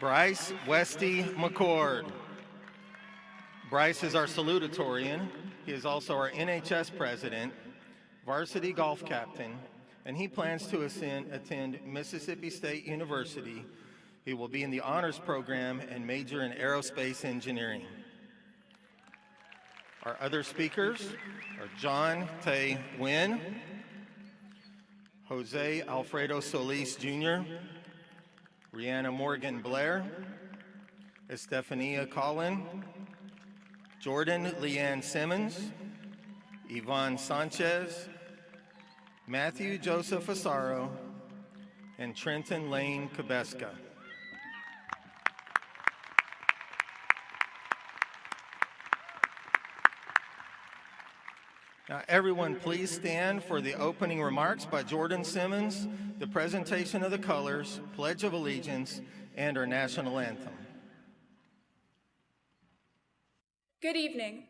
Bryce Westy McCord. Bryce is our salutatorian. He is also our NHS president, varsity golf captain, and he plans to attend Mississippi State University. He will be in the honors program and major in aerospace engineering. Our other speakers are John Tay Wynn, Jose Alfredo Solis Jr., Rihanna Morgan Blair, Estefania Collin, Jordan Leanne Simmons, Yvonne Sanchez, Matthew Joseph Asaro, and Trenton Lane Kabeska. Now, everyone, please stand for the opening remarks by Jordan Simmons, the presentation of the colors, Pledge of Allegiance, and our national anthem. Good evening.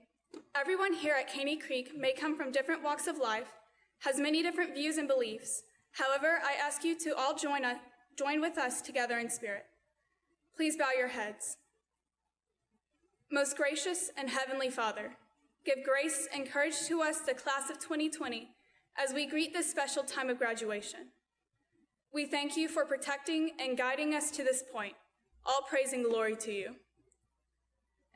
Everyone here at Caney Creek may come from different walks of life, has many different views and beliefs. However, I ask you to all join with us together in spirit. Please bow your heads. Most gracious and heavenly Father, give grace and courage to us, the class of 2020, as we greet this special time of graduation. We thank you for protecting and guiding us to this point, all praise and glory to you.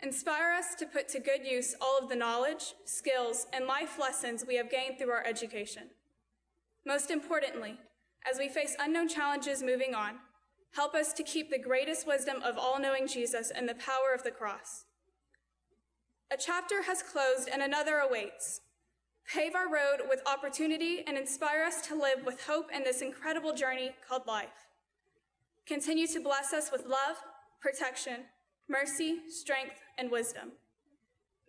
Inspire us to put to good use all of the knowledge, skills, and life lessons we have gained through our education. Most importantly, as we face unknown challenges moving on, help us to keep the greatest wisdom of all-knowing Jesus and the power of the cross. A chapter has closed and another awaits. Pave our road with opportunity and inspire us to live with hope in this incredible journey called life. Continue to bless us with love, protection, mercy, strength, and wisdom.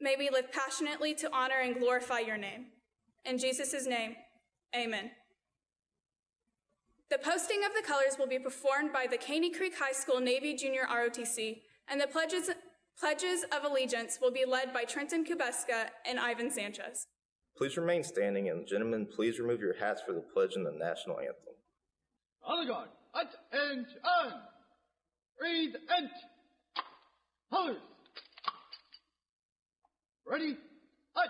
May we live passionately to honor and glorify your name. In Jesus' name, amen. The posting of the colors will be performed by the Caney Creek High School Navy Junior ROTC, and the pledges of allegiance will be led by Trenton Kubeska and Ivan Sanchez. Please remain standing, and gentlemen, please remove your hats for the pledge and the national anthem. On the guard, attention! Breathe and colors. Ready, hut!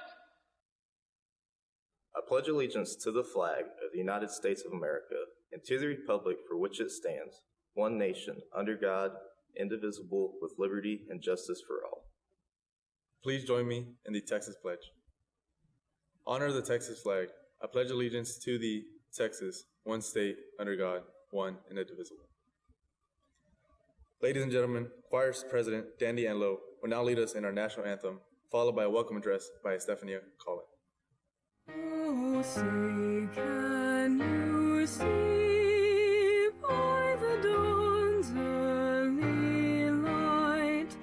I pledge allegiance to the flag of the United States of America and to the republic for which it stands, one nation, under God, indivisible, with liberty and justice for all. Please join me in the Texas Pledge. Honor the Texas flag. I pledge allegiance to the Texas, one state, under God, one and indivisible. Ladies and gentlemen, choir's president, Dan D'Angelo, will now lead us in our national anthem, followed by a welcome address by Estefania Collin. Oh, say, can you see by the dawn's early light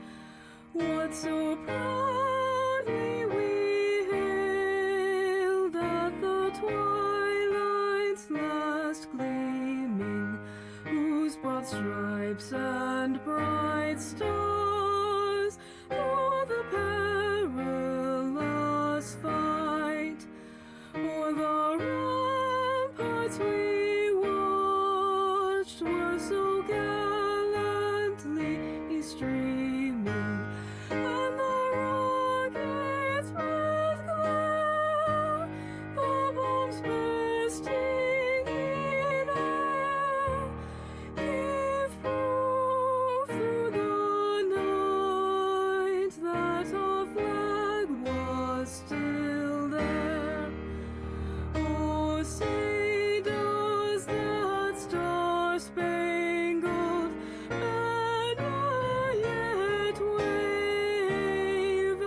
what so proudly we hailed at the twilight's last gleaming, whose broad stripes and bright stars through the perilous fight o'er the ramparts we watched were so gallantly streaming, and the rockets with glare, the bombs bursting in air, give proof through the night that our flag was still there. Oh, say, does that star-spangled banner yet wave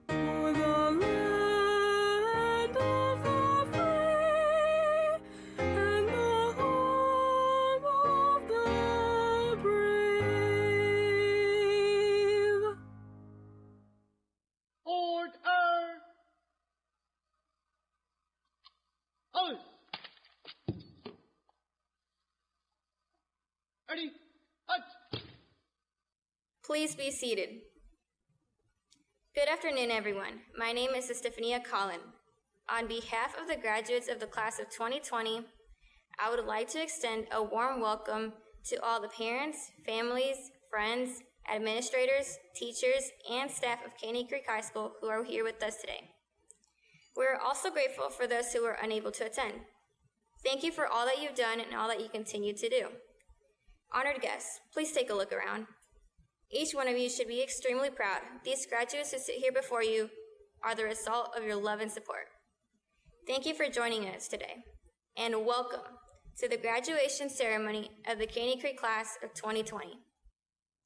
o'er the land of the free and the home of the brave? Order! Colors. Ready, hut! Please be seated. Good afternoon, everyone. My name is Estefania Collin. On behalf of the graduates of the class of 2020, I would like to extend a warm welcome to all the parents, families, friends, administrators, teachers, and staff of Caney Creek High School who are here with us today. We're also grateful for those who were unable to attend. Thank you for all that you've done and all that you continue to do. Honored guests, please take a look around. Each one of you should be extremely proud. These graduates who sit here before you are the result of your love and support. Thank you for joining us today, and welcome to the graduation ceremony of the Caney Creek class of 2020.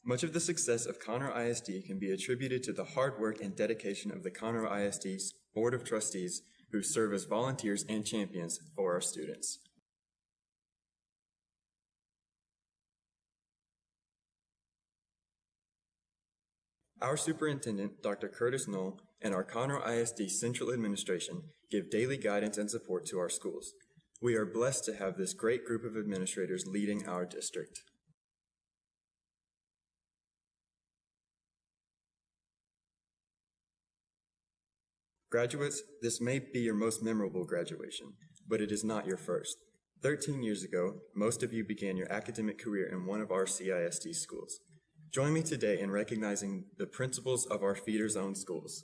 Much of the success of Conroe ISD can be attributed to the hard work and dedication of the Conroe ISD's Board of Trustees, who serve as volunteers and champions for our students. Our superintendent, Dr. Curtis Knoll, and our Conroe ISD Central Administration give daily guidance and support to our schools. We are blessed to have this great group of administrators leading our district. Graduates, this may be your most memorable graduation, but it is not your first. 13 years ago, most of you began your academic career in one of our CISD schools. Join me today in recognizing the principals of our feeder zone schools.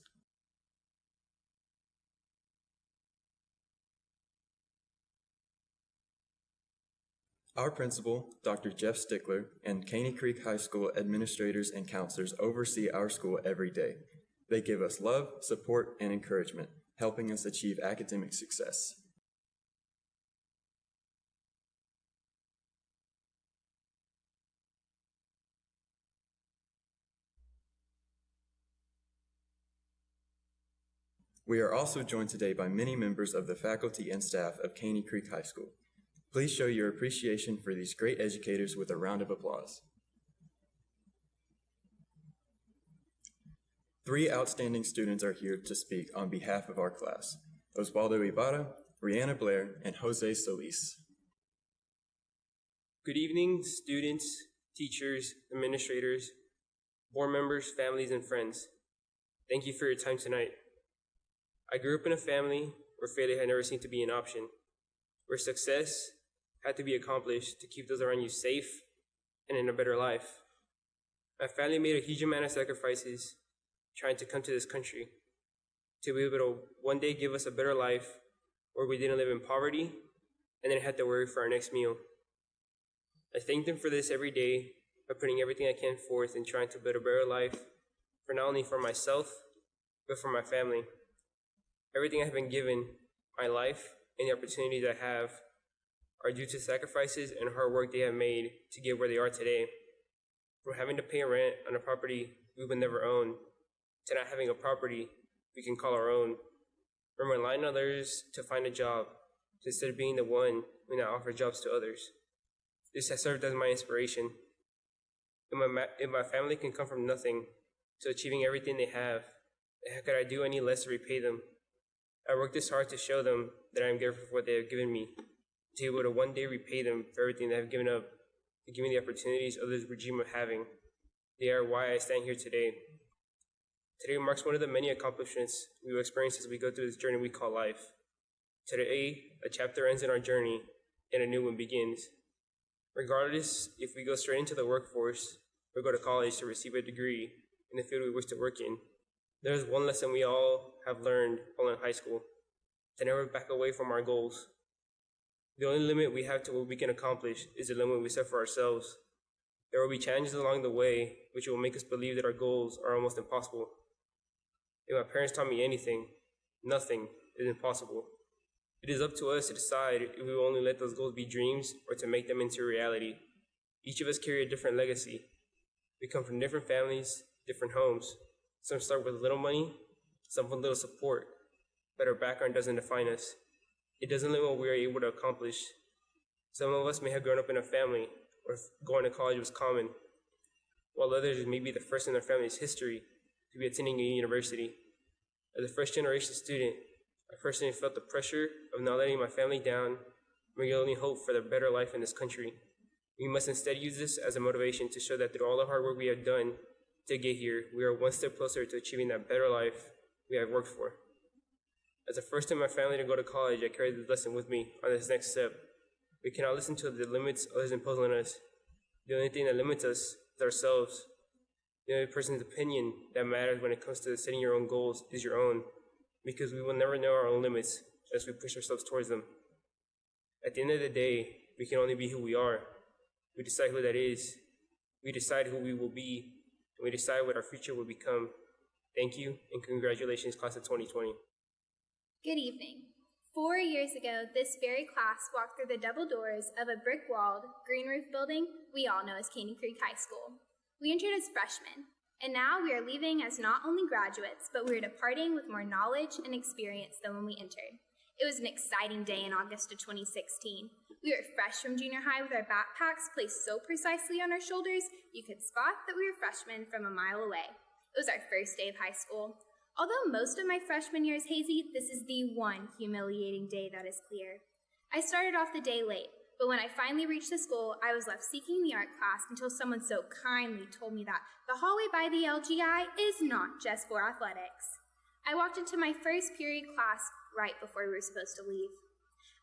Our principal, Dr. Jeff Stickler, and Caney Creek High School administrators and counselors oversee our school every day. They give us love, support, and encouragement, helping us achieve academic success. We are also joined today by many members of the faculty and staff of Caney Creek High School. Please show your appreciation for these great educators with a round of applause. 3 outstanding students are here to speak on behalf of our class: Osvaldo Ibarra, Rihanna Blair, and Jose Solis. Good evening, students, teachers, administrators, board members, families, and friends. Thank you for your time tonight. I grew up in a family where failure had never seemed to be an option, where success had to be accomplished to keep those around you safe and in a better life. My family made a huge amount of sacrifices trying to come to this country, to be able to one day give us a better life where we didn't live in poverty and didn't have to worry for our next meal. I thank them for this every day by putting everything I can forth in trying to build a better life, for not only for myself, but for my family. Everything I have been given, my life, and the opportunities I have, are due to sacrifices and hard work they have made to get where they are today. From having to pay rent on a property we would never own, to not having a property we can call our own. From relying on others to find a job, to instead of being the one who now offers jobs to others. This has served as my inspiration. If my family can come from nothing to achieving everything they have, how could I do any less to repay them? I worked this hard to show them that I am grateful for what they have given me, to be able to one day repay them for everything they have given up, to give me the opportunities others would dream of having. They are why I stand here today. Today marks one of the many accomplishments we will experience as we go through this journey we call life. Today, a chapter ends in our journey, and a new one begins. Regardless if we go straight into the workforce or go to college to receive a degree in the field we wish to work in, there is one lesson we all have learned while in high school: to never back away from our goals. The only limit we have to what we can accomplish is the limit we set for ourselves. There will be challenges along the way which will make us believe that our goals are almost impossible. If my parents taught me anything, nothing is impossible. It is up to us to decide if we will only let those goals be dreams or to make them into reality. Each of us carry a different legacy. We come from different families, different homes. Some start with little money, some with little support, but our background doesn't define us. It doesn't limit what we are able to accomplish. Some of us may have grown up in a family where going to college was common, while others may be the first in their family's history to be attending a university. As a first-generation student, I personally felt the pressure of not letting my family down, my only hope for the better life in this country. We must instead use this as a motivation to show that through all the hard work we have done to get here, we are one step closer to achieving that better life we have worked for. As the first in my family to go to college, I carry this lesson with me on this next step. We cannot listen to the limits others impose on us. The only thing that limits us is ourselves. The only person's opinion that matters when it comes to setting your own goals is your own, because we will never know our own limits as we push ourselves towards them. At the end of the day, we can only be who we are. We decide who that is. We decide who we will be, and we decide what our future will become. Thank you, and congratulations, class of 2020. Good evening. 4 years ago, this very class walked through the double doors of a brick-walled, green-roof building we all know as Caney Creek High School. We entered as freshmen, and now we are leaving as not only graduates, but we are departing with more knowledge and experience than when we entered. It was an exciting day in August of 2016. We were fresh from junior high with our backpacks placed so precisely on our shoulders, you could spot that we were freshmen from a mile away. It was our first day of high school. Although most of my freshman year is hazy, this is the one humiliating day that is clear. I started off the day late, but when I finally reached the school, I was left seeking the art class until someone so kindly told me that the hallway by the LGI is not just for athletics. I walked into my first period class right before we were supposed to leave.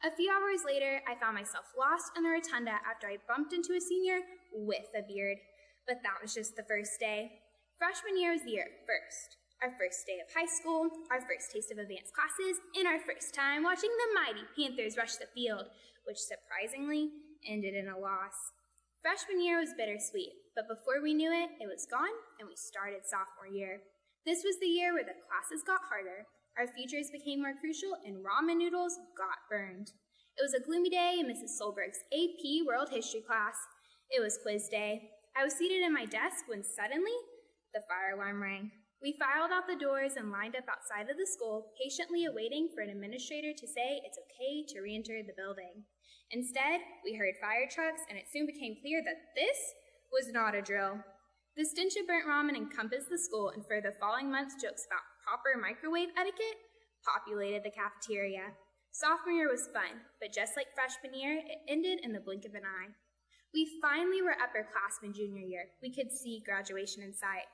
A few hours later, I found myself lost in the rotunda after I bumped into a senior with a beard. But that was just the first day. Freshman year was the year first. Our first day of high school, our first taste of advanced classes, and our first time watching the mighty Panthers rush the field, which surprisingly ended in a loss. Freshman year was bittersweet, but before we knew it, it was gone, and we started sophomore year. This was the year where the classes got harder, our futures became more crucial, and ramen noodles got burned. It was a gloomy day in Mrs. Solberg's AP World History class. It was quiz day. I was seated in my desk when suddenly the fire alarm rang. We filed out the doors and lined up outside of the school, patiently awaiting for an administrator to say it's okay to re-enter the building. Instead, we heard fire trucks, and it soon became clear that this was not a drill. The stench of burnt ramen encompassed the school, and for the following months, jokes about proper microwave etiquette populated the cafeteria. Sophomore year was fun, but just like freshman year, it ended in the blink of an eye. We finally were upperclassmen junior year. We could see graduation in sight.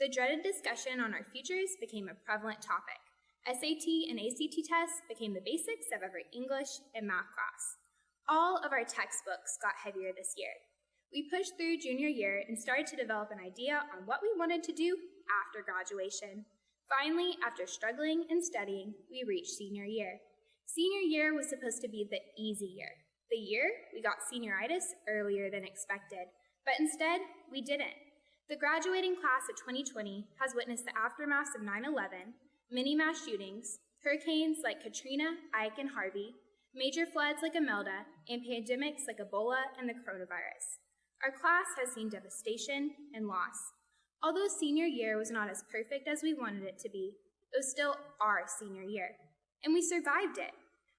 The dreaded discussion on our futures became a prevalent topic. SAT and ACT tests became the basics of every English and math class. All of our textbooks got heavier this year. We pushed through junior year and started to develop an idea on what we wanted to do after graduation. Finally, after struggling and studying, we reached senior year. Senior year was supposed to be the easy year. The year we got senioritis earlier than expected, but instead, we didn't. The graduating class of 2020 has witnessed the aftermaths of 9/11, many mass shootings, hurricanes like Katrina, Ike, and Harvey, major floods like Imelda, and pandemics like Ebola and the coronavirus. Our class has seen devastation and loss. Although senior year was not as perfect as we wanted it to be, it was still our senior year, and we survived it.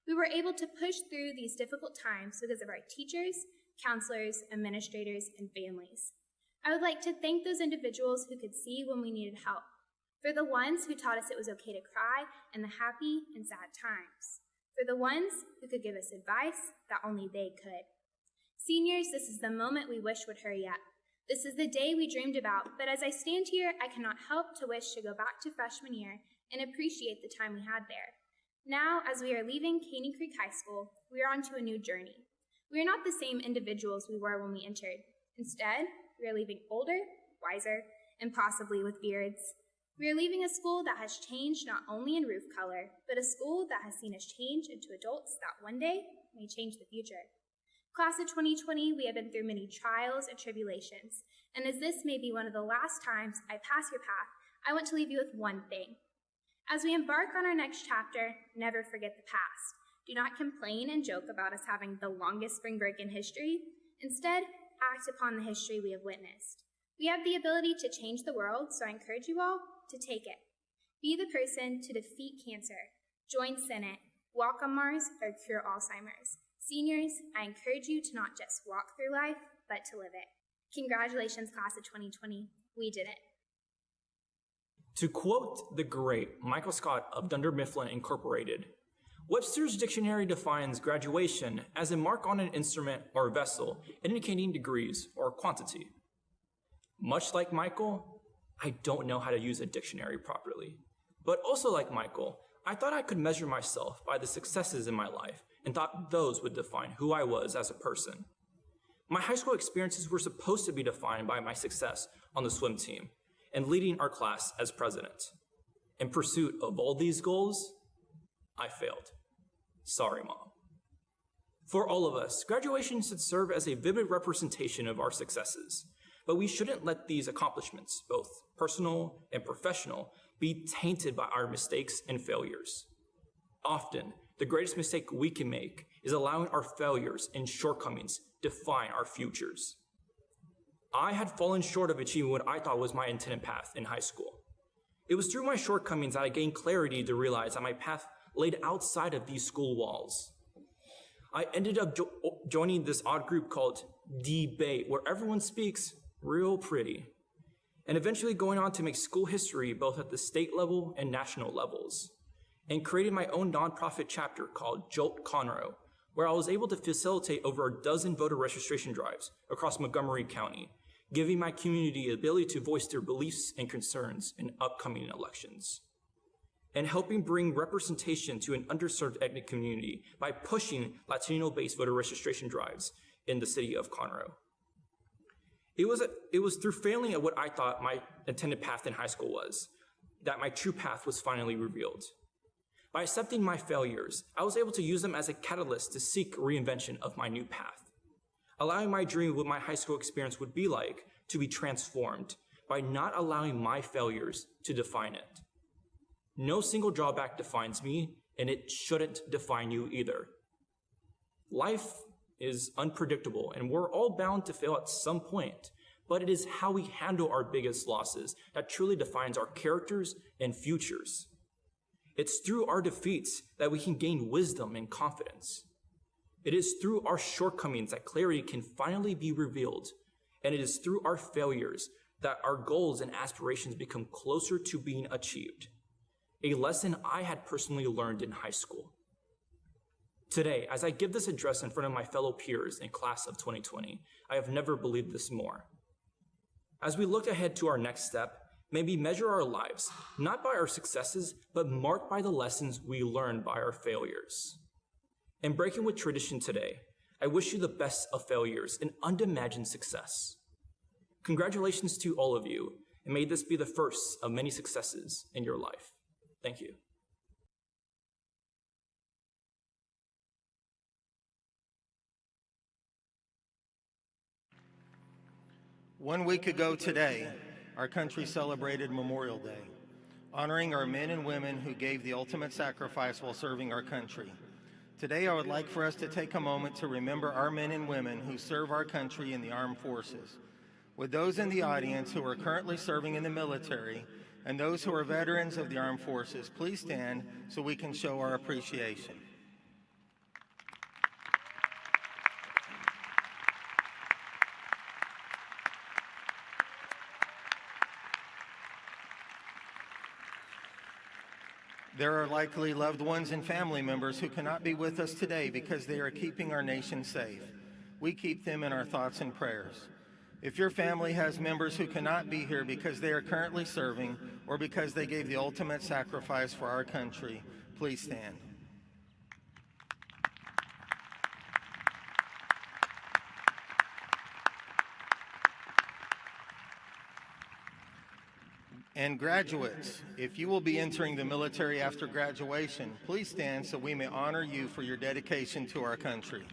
We were able to push through these difficult times because of our teachers, counselors, administrators, and families. I would like to thank those individuals who could see when we needed help, for the ones who taught us it was okay to cry in the happy and sad times, for the ones who could give us advice that only they could. Seniors, this is the moment we wish would hurry up. This is the day we dreamed about, but as I stand here, I cannot help to wish to go back to freshman year and appreciate the time we had there. Now, as we are leaving Caney Creek High School, we are on to a new journey. We are not the same individuals we were when we entered. Instead, we are leaving older, wiser, and possibly with beards. We are leaving a school that has changed not only in roof color, but a school that has seen us change into adults that one day may change the future. Class of 2020, we have been through many trials and tribulations, and as this may be one of the last times I pass your path, I want to leave you with one thing. As we embark on our next chapter, never forget the past. Do not complain and joke about us having the longest spring break in history. Instead, act upon the history we have witnessed. We have the ability to change the world, so I encourage you all to take it. Be the person to defeat cancer, join Senate, walk on Mars, or cure Alzheimer's. Seniors, I encourage you to not just walk through life, but to live it. Congratulations, class of 2020. We did it. To quote the great Michael Scott of Dunder Mifflin Incorporated, Webster's dictionary defines graduation as a mark on an instrument or vessel indicating degrees or quantity. Much like Michael, I don't know how to use a dictionary properly. But also like Michael, I thought I could measure myself by the successes in my life and thought those would define who I was as a person. My high school experiences were supposed to be defined by my success on the swim team and leading our class as president. In pursuit of all these goals, I failed. Sorry, Mom. For all of us, graduation should serve as a vivid representation of our successes, but we shouldn't let these accomplishments, both personal and professional, be tainted by our mistakes and failures. Often, the greatest mistake we can make is allowing our failures and shortcomings define our futures. I had fallen short of achieving what I thought was my intended path in high school. It was through my shortcomings that I gained clarity to realize that my path laid outside of these school walls. I ended up joining this odd group called Debate, where everyone speaks real pretty, and eventually going on to make school history both at the state level and national levels, and created my own nonprofit chapter called Jolt Conroe, where I was able to facilitate over a dozen voter registration drives across Montgomery County, giving my community the ability to voice their beliefs and concerns in upcoming elections, and helping bring representation to an underserved ethnic community by pushing Latino-based voter registration drives in the city of Conroe. It was through failing at what I thought my intended path in high school was, that my true path was finally revealed. By accepting my failures, I was able to use them as a catalyst to seek reinvention of my new path, allowing my dream of what my high school experience would be like to be transformed by not allowing my failures to define it. No single drawback defines me, and it shouldn't define you either. Life is unpredictable, and we're all bound to fail at some point, but it is how we handle our biggest losses that truly defines our characters and futures. It's through our defeats that we can gain wisdom and confidence. It is through our shortcomings that clarity can finally be revealed, and it is through our failures that our goals and aspirations become closer to being achieved. A lesson I had personally learned in high school. Today, as I give this address in front of my fellow peers in class of 2020, I have never believed this more. As we look ahead to our next step, may we measure our lives, not by our successes, but marked by the lessons we learned by our failures. In breaking with tradition today, I wish you the best of failures and unimagined success. Congratulations to all of you, and may this be the first of many successes in your life. Thank you. One week ago today, our country celebrated Memorial Day, honoring our men and women who gave the ultimate sacrifice while serving our country. Today, I would like for us to take a moment to remember our men and women who serve our country in the armed forces. With those in the audience who are currently serving in the military and those who are veterans of the armed forces, please stand so we can show our appreciation. There are likely loved ones and family members who cannot be with us today because they are keeping our nation safe. We keep them in our thoughts and prayers. If your family has members who cannot be here because they are currently serving or because they gave the ultimate sacrifice for our country, please stand. And graduates, if you will be entering the military after graduation, please stand so we may honor you for your dedication to our country.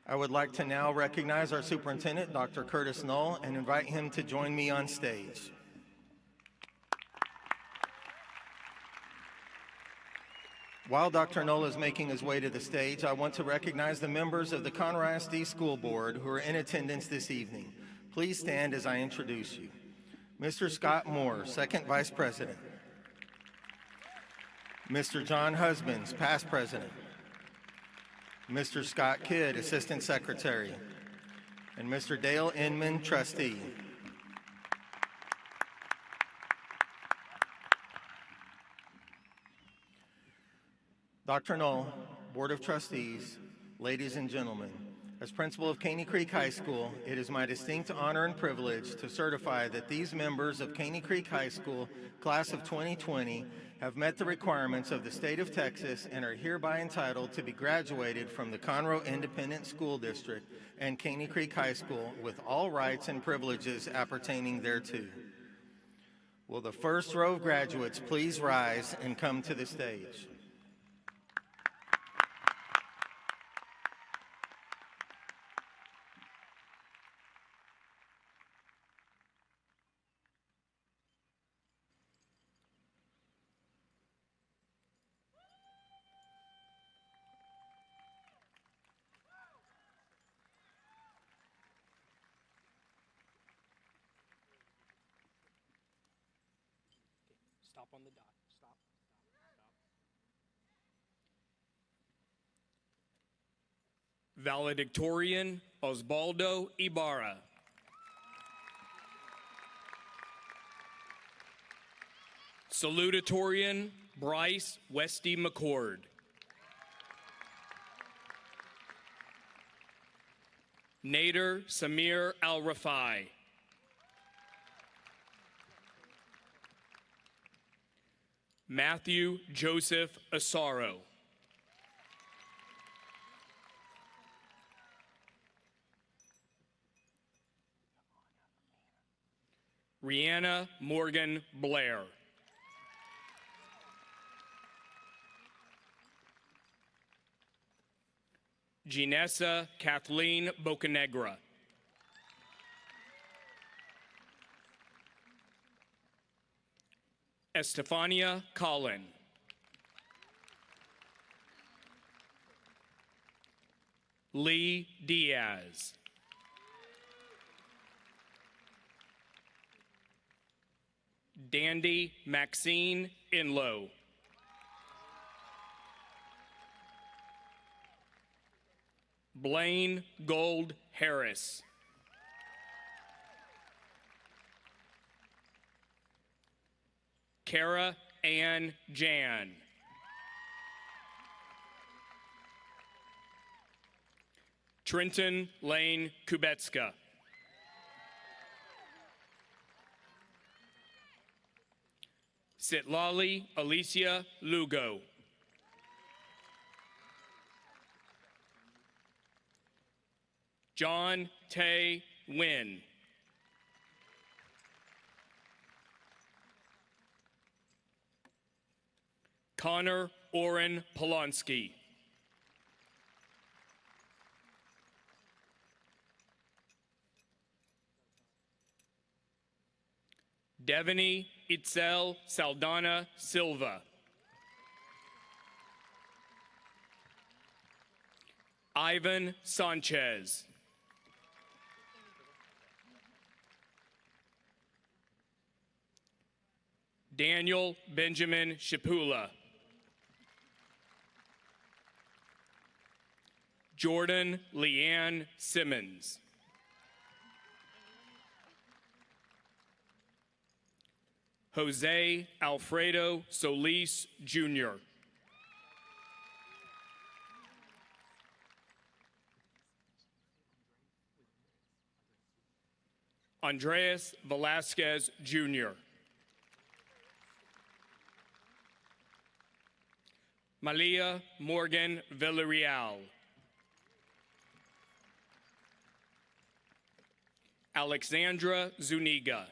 I would like to now recognize our superintendent, Dr. Curtis Null, and invite him to join me on stage. While Dr. Null is making his way to the stage, I want to recognize the members of the Conroe ISD School Board who are in attendance this evening. Please stand as I introduce you. Mr. Scott Moore, Second Vice President. Mr. John Husbands, Past President. Mr. Scott Kidd, Assistant Secretary. And Mr. Dale Inman, Trustee. Dr. Null, Board of Trustees, ladies and gentlemen, As principal of Caney Creek High School, it is my distinct honor and privilege to certify that these members of Caney Creek High School, class of 2020, have met the requirements of the state of Texas and are hereby entitled to be graduated from the Conroe Independent School District and Caney Creek High School with all rights and privileges appertaining thereto. Will the first row of graduates please rise and come to the stage? Stop on the dot. Stop. Valedictorian Osvaldo Ibarra. Salutatorian Bryce Westy McCord. Nader Samir Al-Rafai. Matthew Joseph Asaro. Rihanna Morgan Blair. Ginessa Kathleen Bocanegra. Estefania Collin. Lee Diaz. Dandy Maxine Inlow. Blaine Gold Harris. Kara Ann Jan. Trenton Lane Kubetska. Sitlali Alicia Lugo. John Tay Wynn. Connor Oren Polonsky. Devaney Itzel Saldana Silva. Ivan Sanchez. Daniel Benjamin Shipula. Jordan Leanne Simmons. Jose Alfredo Solis Jr. Andreas Velasquez Jr. Malia Morgan Villarreal. Alexandra Zuniga.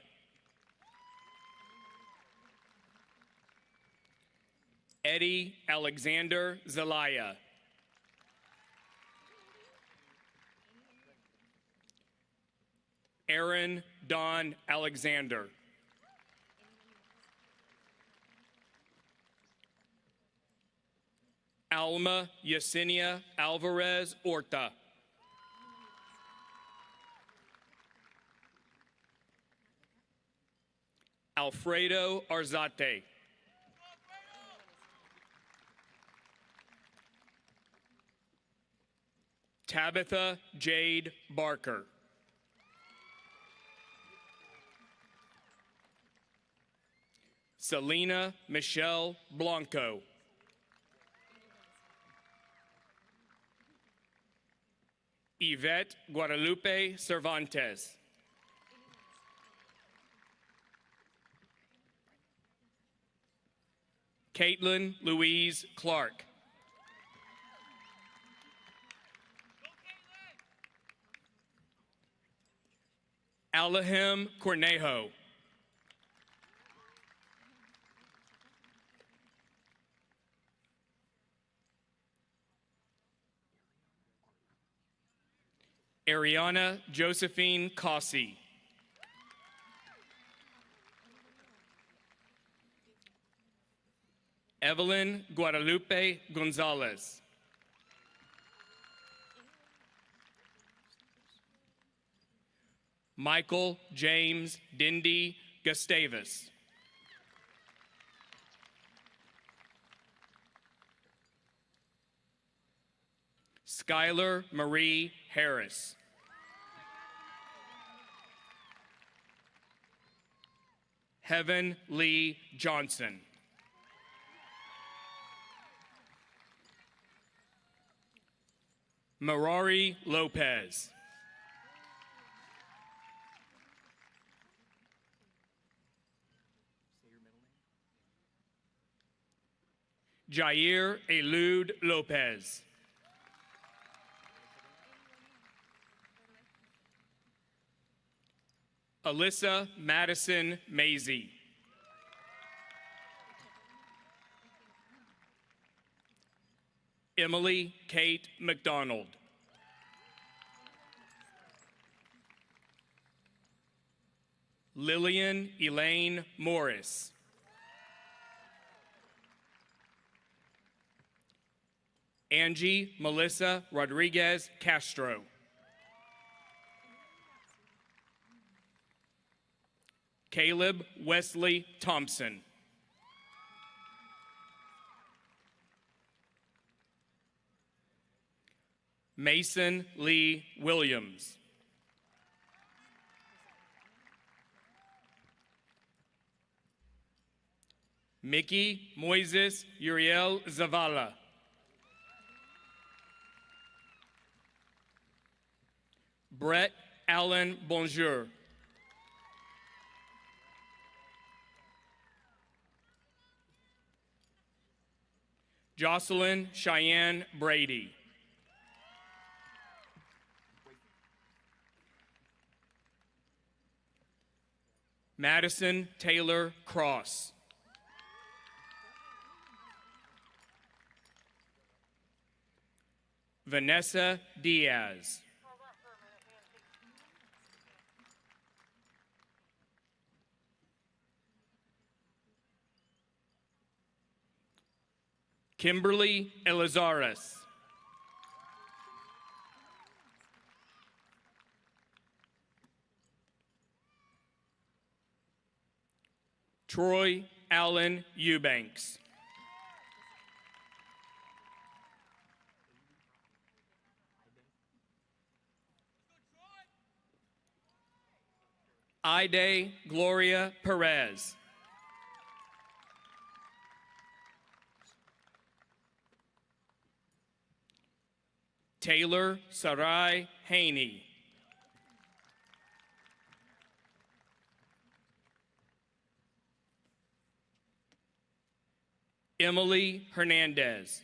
Eddie Alexander Zelaya. Aaron Don Alexander. Alma Yesenia Alvarez Orta. Alfredo Arzate. Tabitha Jade Barker. Selena Michelle Blanco. Yvette Guadalupe Cervantes. Caitlin Louise Clark. Alahim Cornejo. Ariana Josephine Cossey. Evelyn Guadalupe Gonzalez. Michael James Dindy Gustavus. Skylar Marie Harris. Heaven Lee Johnson. Marari Lopez. Jair Elud Lopez. Alyssa Madison Maisie. Emily Kate McDonald. Lillian Elaine Morris. Angie Melissa Rodriguez Castro. Caleb Wesley Thompson. Mason Lee Williams. Mickey Moises Uriel Zavala. Brett Allen Bonjour. Jocelyn Cheyenne Brady. Madison Taylor Cross. Vanessa Diaz. Kimberly Elizares. Troy Allen Eubanks. Ide Gloria Perez. Taylor Sarai Haney. Emily Hernandez.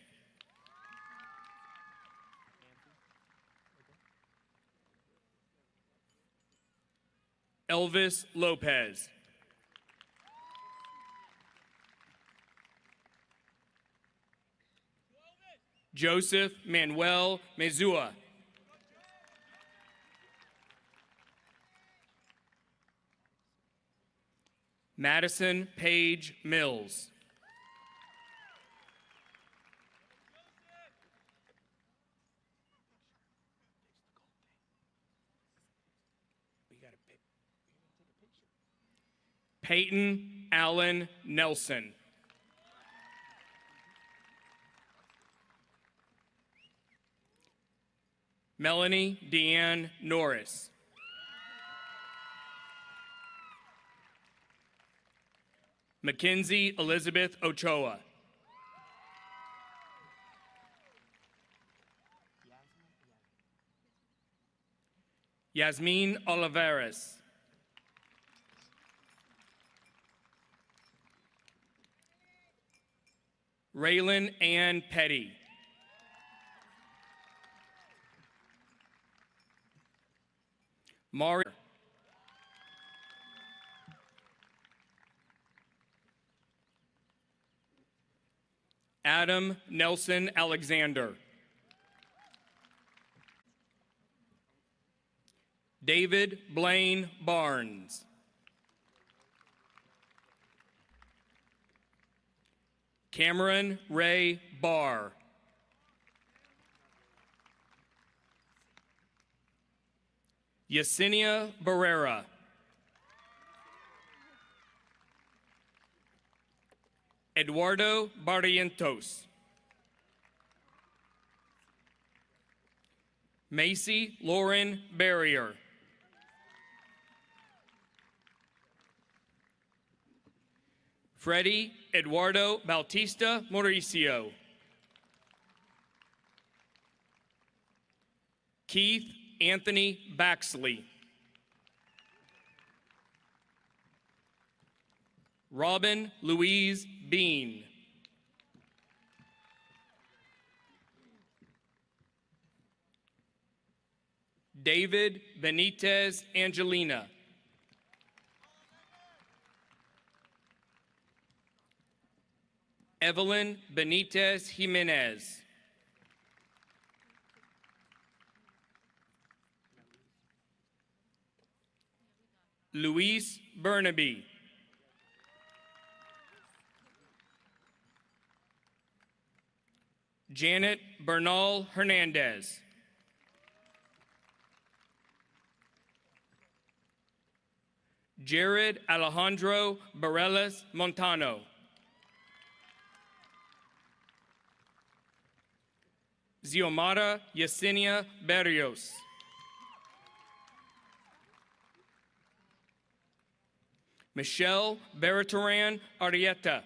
Elvis Lopez. Joseph Manuel Mezua. Madison Page Mills. Peyton Allen Nelson. Melanie Deanne Norris. Mackenzie Elizabeth Ochoa. Yasmin Olivares. Raylan Ann Petty. Mario. Adam Nelson Alexander. David Blaine Barnes. Cameron Ray Barr. Yesenia Barrera. Eduardo Barrientos. Macy Lauren Barrier. Freddie Eduardo Bautista Mauricio. Keith Anthony Baxley. Robin Louise Bean. David Benitez Angelina. Evelyn Benitez Jimenez. Luis Burnaby. Janet Bernal Hernandez. Jared Alejandro Barelas Montano. Xiomara Yesenia Berrios. Michelle Beratoran Arieta.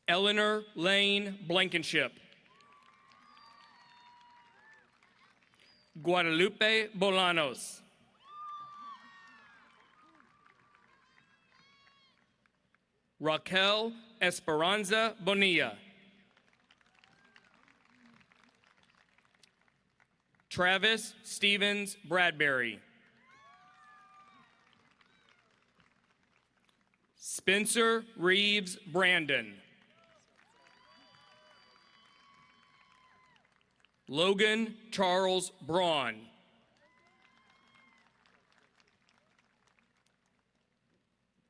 Eleanor Lane Blankenship. Guadalupe Bolanos. Raquel Esperanza Bonilla. Travis Stevens Bradbury. Spencer Reeves Brandon. Logan Charles Braun.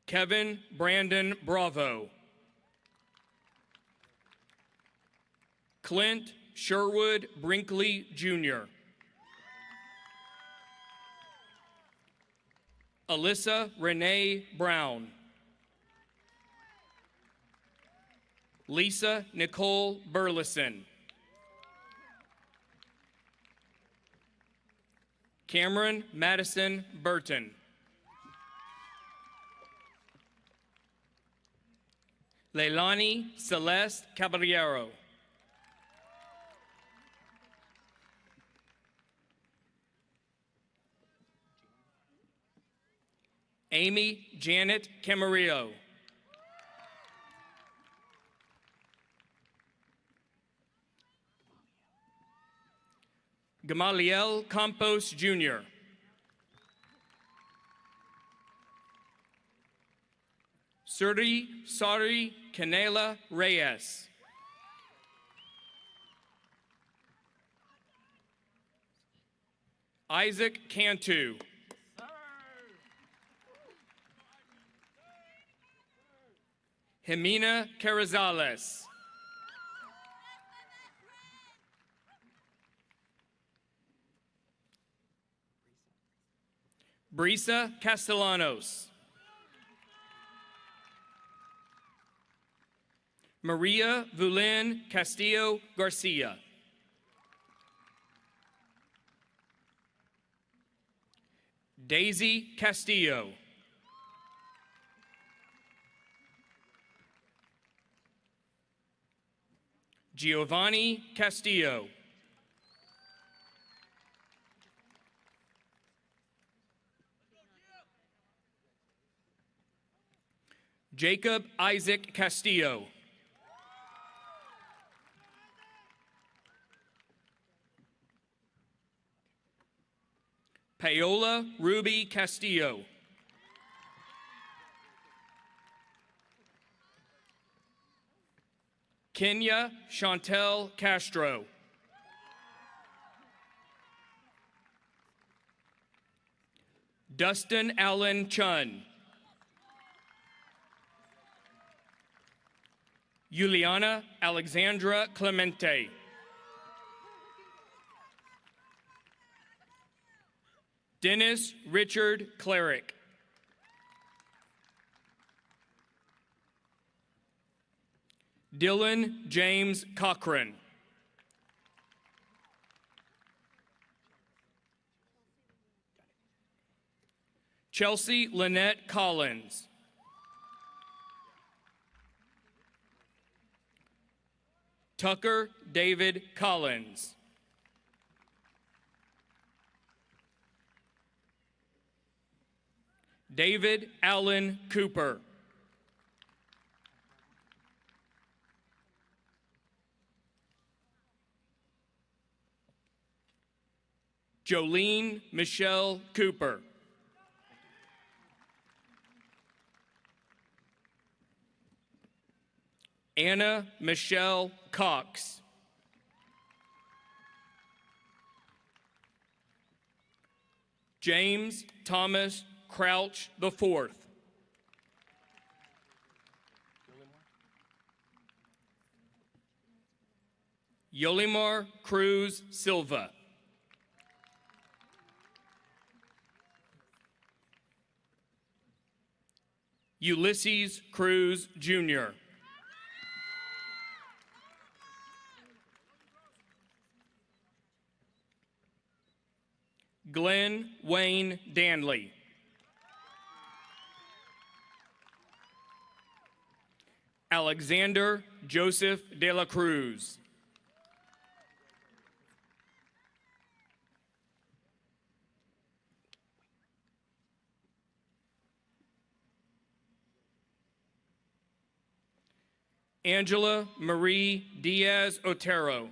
Kevin Brandon Bravo. Clint Sherwood Brinkley Jr. Alyssa Renee Brown. Lisa Nicole Burleson. Cameron Madison Burton. Leilani Celeste Caballero. Amy Janet Camarillo. Gamaliel Campos Jr. Sari Canela Reyes. Isaac Cantu. Jimena Carrizales. Brisa Castellanos. Maria Vulin Castillo Garcia. Daisy Castillo. Giovanni Castillo. Jacob Isaac Castillo. Paola Ruby Castillo. Kenya Chantel Castro. Dustin Allen Chun. Juliana Alexandra Clemente. Dennis Richard Cleric. Dylan James Cochran. Chelsea Lynette Collins. Tucker David Collins. David Allen Cooper. Jolene Michelle Cooper. Anna Michelle Cox. James Thomas Crouch IV. Yolimar Cruz Silva. Ulysses Cruz Jr. Glenn Wayne Danley. Alexander Joseph de la Cruz. Angela Marie Diaz Otero.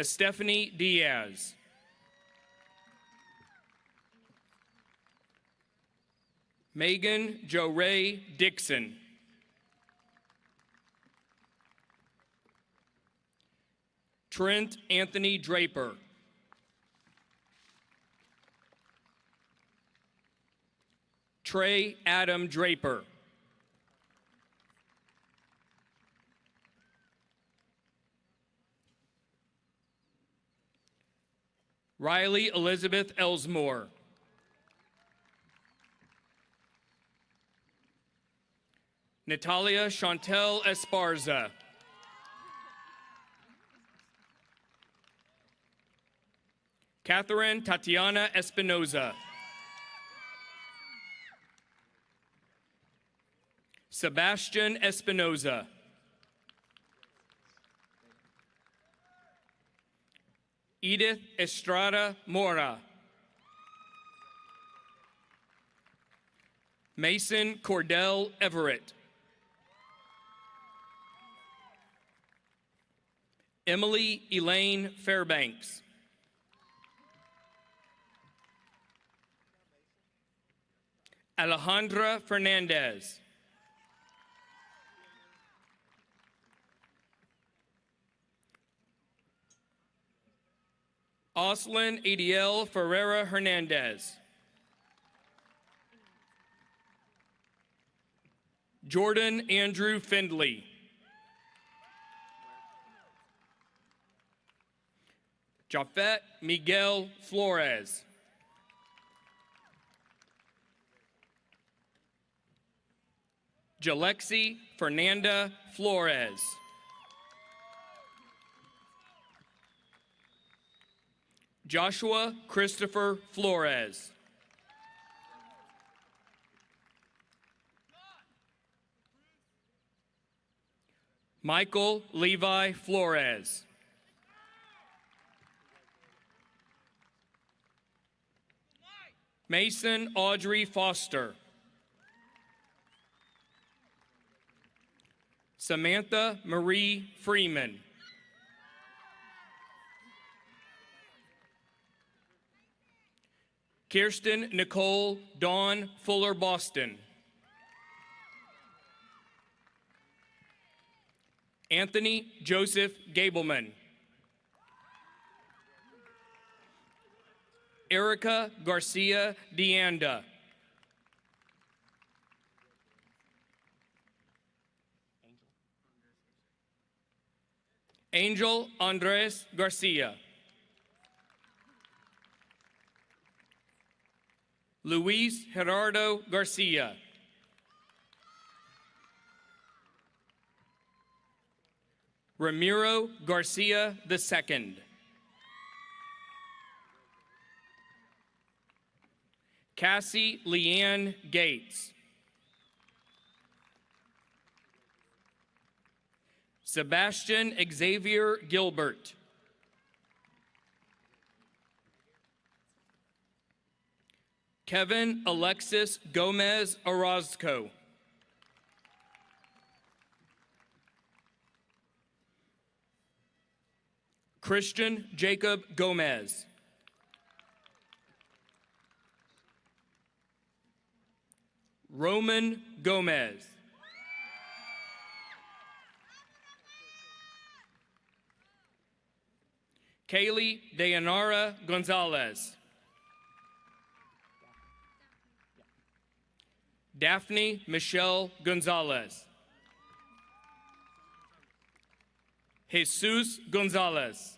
Stephanie Diaz. Megan Jo Ray Dixon. Trent Anthony Draper. Trey Adam Draper. Riley Elizabeth Elsmore. Natalia Chantel Esparza. Catherine Tatiana Espinoza. Sebastian Espinoza. Edith Estrada Mora. Mason Cordell Everett. Emily Elaine Fairbanks. Alejandra Fernandez. Oslin Adiel Ferreira Hernandez. Jordan Andrew Findley. Jafet Miguel Flores. Jalexi Fernanda Flores. Joshua Christopher Flores. Michael Levi Flores. Mason Audrey Foster. Samantha Marie Freeman. Kirsten Nicole Dawn Fuller Boston. Anthony Joseph Gableman. Erica Garcia Deanda. Angel Andres Garcia. Luis Gerardo Garcia. Ramiro Garcia II. Cassie Leanne Gates. Sebastian Xavier Gilbert. Kevin Alexis Gomez Orozco. Christian Jacob Gomez. Roman Gomez. Kaylee Dayanara Gonzalez. Daphne Michelle Gonzalez. Jesus Gonzalez.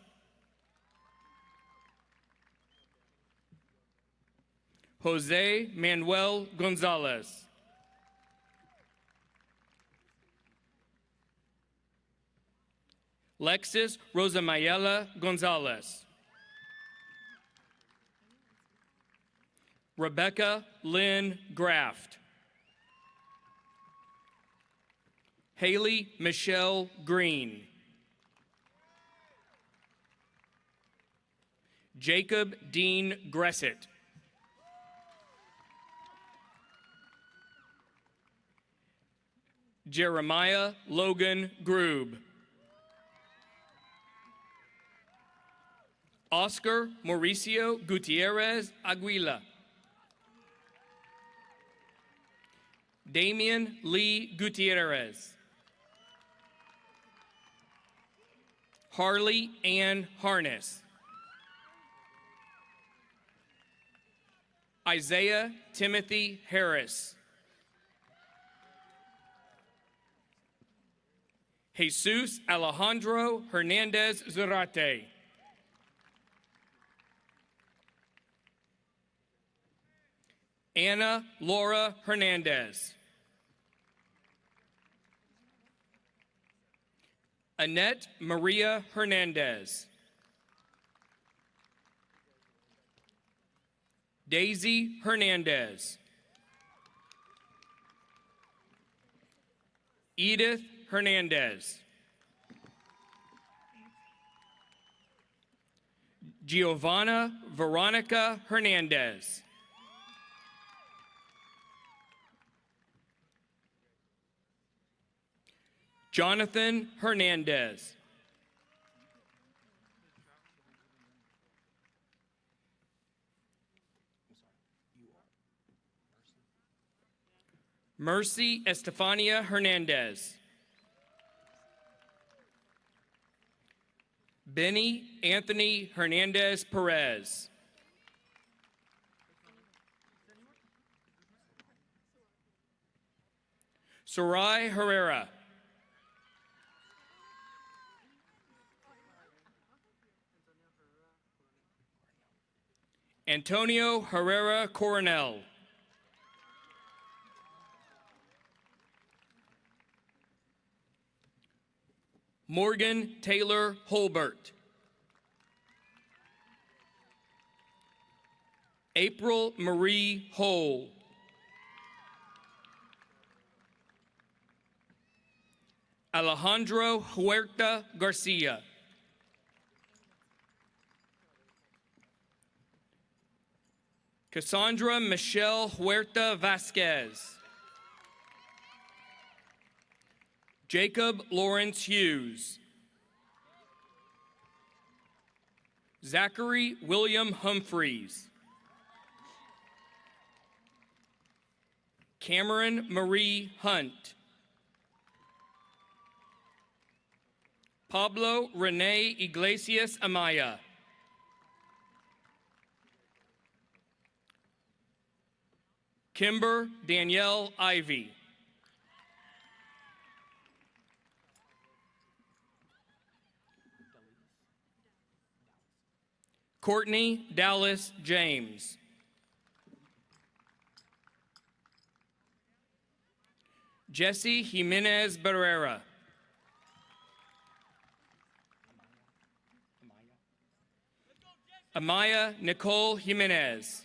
Jose Manuel Gonzalez. Lexis Rosa Mayela Gonzalez. Rebecca Lynn Graft. Haley Michelle Green. Jacob Dean Gressett. Jeremiah Logan Grube. Oscar Mauricio Gutierrez Aguila. Damian Lee Gutierrez. Harley Ann Harness. Isaiah Timothy Harris. Jesus Alejandro Hernandez Zarate. Anna Laura Hernandez. Annette Maria Hernandez. Daisy Hernandez. Edith Hernandez. Giovanna Veronica Hernandez. Jonathan Hernandez. Mercy Estefania Hernandez. Benny Anthony Hernandez Perez. Sarai Herrera. Antonio Herrera Coronel. Morgan Taylor Holbert. April Marie Hole. Alejandro Huerta Garcia. Cassandra Michelle Huerta Vasquez. Jacob Lawrence Hughes. Zachary William Humphreys. Cameron Marie Hunt. Pablo Rene Iglesias Amaya. Kimber Danielle Ivy. Courtney Dallas James. Jesse Jimenez Barrera. Amaya Nicole Jimenez.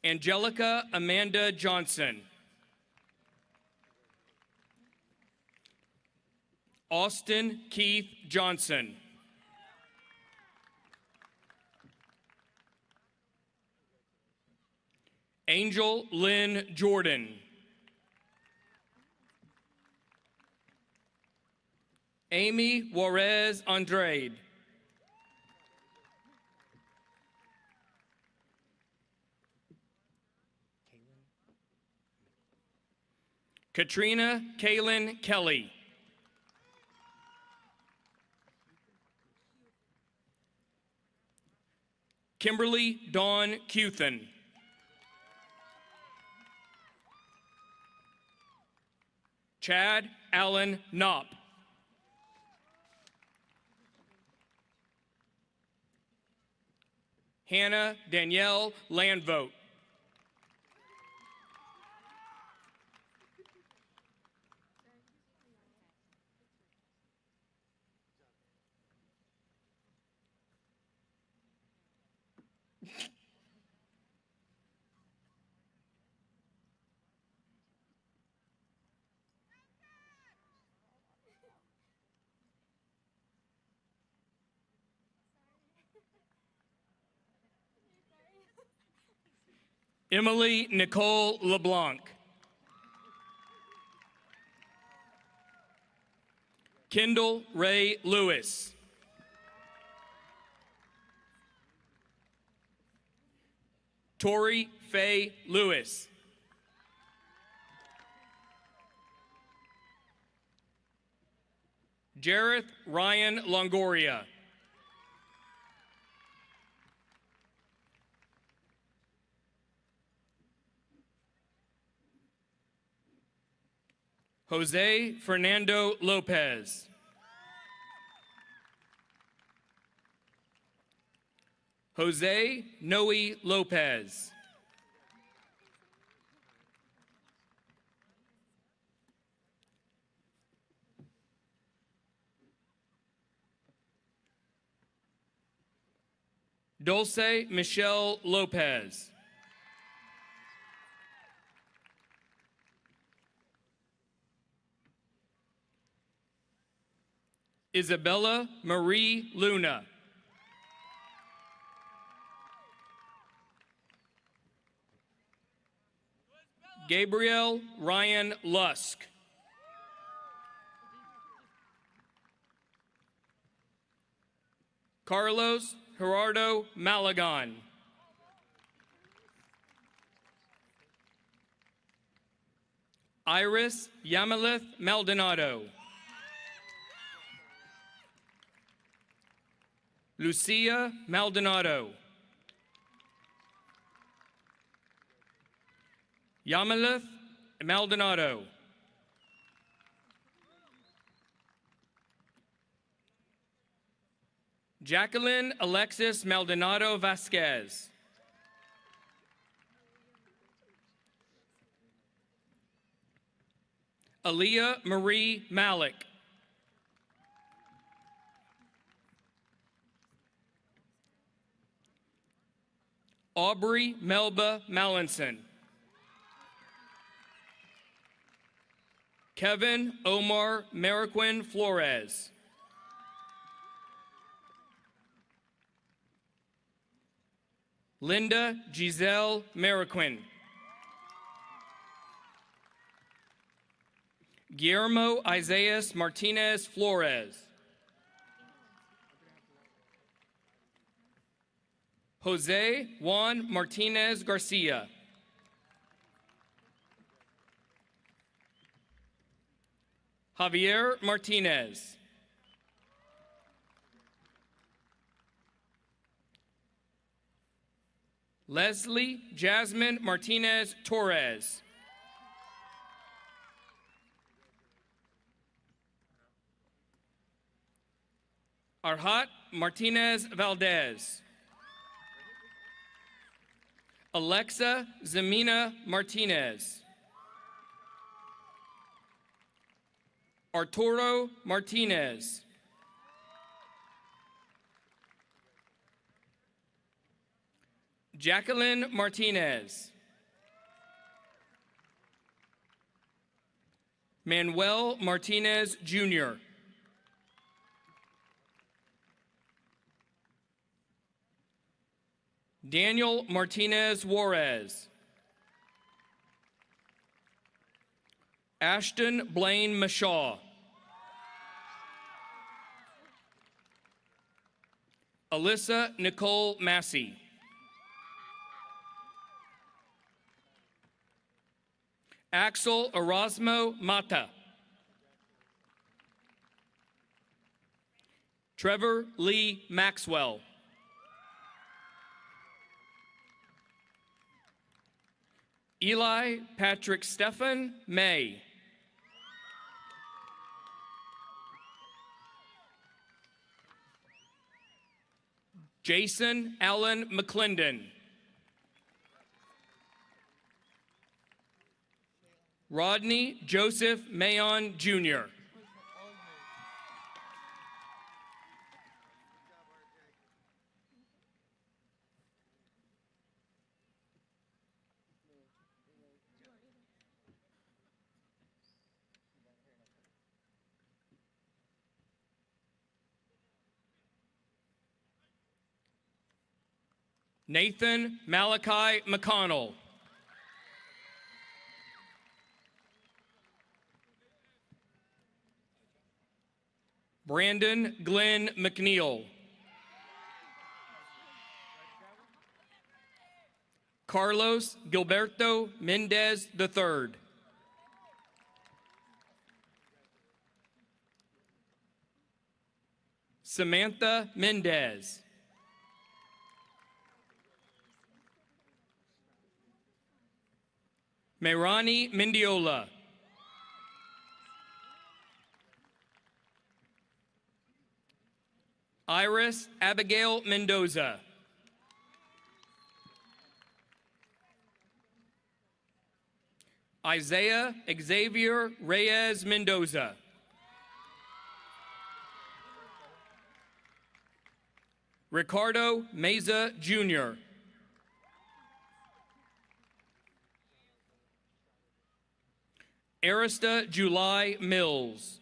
Angelica Amanda Johnson. Austin Keith Johnson. Angel Lynn Jordan. Amy Juarez Andrade. Katrina Kaylin Kelly. Kimberly Dawn Cuthan. Chad Allen Knopp. Hannah Danielle Landvogt. Emily Nicole LeBlanc. Kendall Ray Lewis. Tori Faye Lewis. Jareth Ryan Longoria. Jose Fernando Lopez. Jose Noe Lopez. Dulce Michelle Lopez. Isabella Marie Luna. Gabriel Ryan Lusk. Carlos Gerardo Malagon. Iris Yamalith Maldonado. Lucia Maldonado. Yamalith Maldonado. Jacqueline Alexis Maldonado Vasquez. Aaliyah Marie Malik. Aubrey Melba Mallinson. Kevin Omar Mariquin Flores. Linda Giselle Mariquin. Guillermo Isaias Martinez Flores. Jose Juan Martinez Garcia. Javier Martinez. Leslie Jasmine Martinez Torres. Arhat Martinez Valdez. Alexa Zemina Martinez. Arturo Martinez. Jacqueline Martinez. Manuel Martinez Jr. Daniel Martinez Juarez. Ashton Blaine Mashaw. Alyssa Nicole Massey. Axel Erasmo Mata. Trevor Lee Maxwell. Eli Patrick Stephan May. Jason Allen McClendon. Rodney Joseph Mayon Jr. Nathan Malachi McConnell. Brandon Glenn McNeil. Carlos Gilberto Mendez III. Samantha Mendez. Meirani Mendiola. Iris Abigail Mendoza. Isaiah Xavier Reyes Mendoza. Ricardo Meza Jr. Arista July Mills.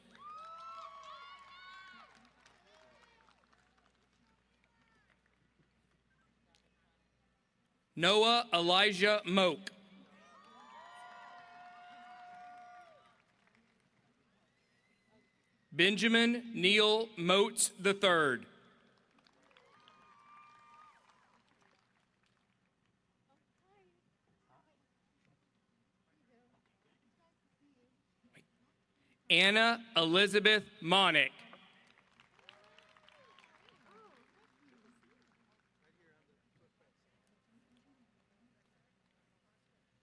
Noah Elijah Moak. Benjamin Neil Moats III. Anna Elizabeth Monick.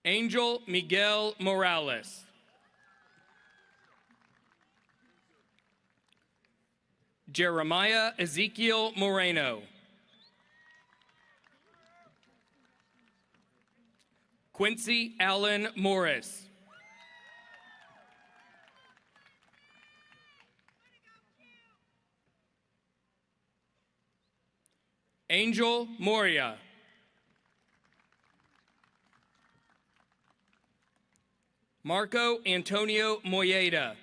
Angel Miguel Morales. Jeremiah Ezekiel Moreno. Quincy Allen Morris. Angel Moria. Marco Antonio Moyeda.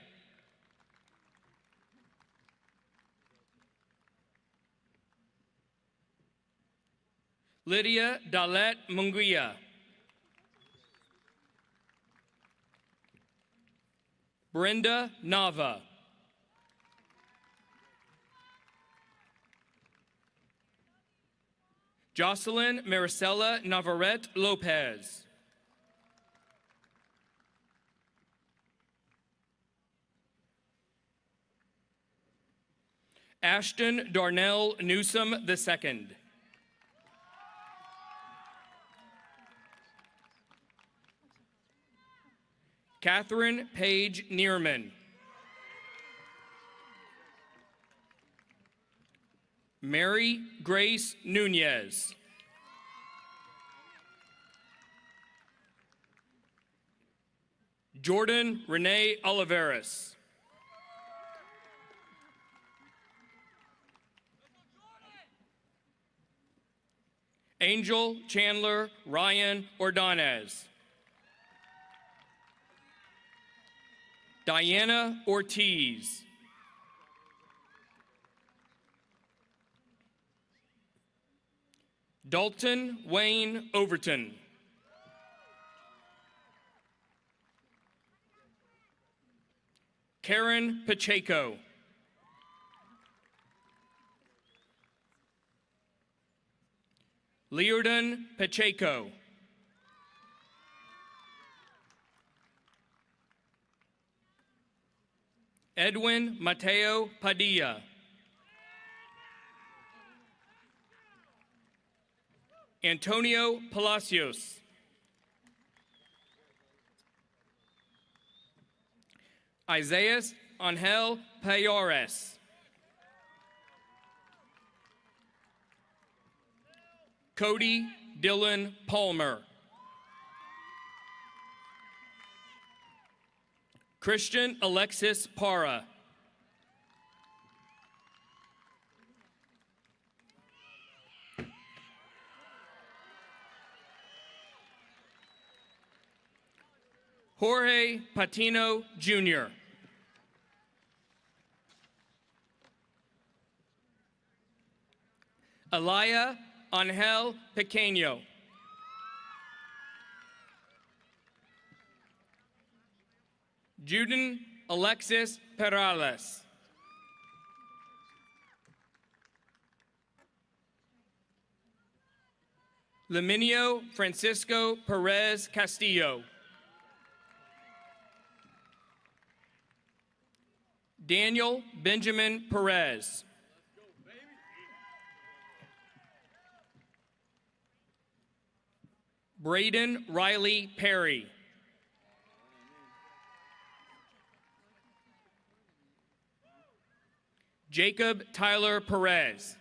Lydia Dalet Munguia. Brenda Nava. Jocelyn Maricela Navarrete Lopez. Ashton Darnell Newsom II. Catherine Page Neerman. Mary Grace Nunez. Jordan Renee Oliveras. Angel Chandler Ryan Ordonez. Diana Ortiz. Dalton Wayne Overton. Karen Pacheco. Leodon Pacheco. Edwin Mateo Padilla. Antonio Palacios. Isaiah Angel Payores. Cody Dylan Palmer. Christian Alexis Para. Jorge Patino Jr. Alaya Angel Pequeño. Juden Alexis Perales. Laminio Francisco Perez Castillo. Daniel Benjamin Perez. Braden Riley Perry. Jacob Tyler Perez.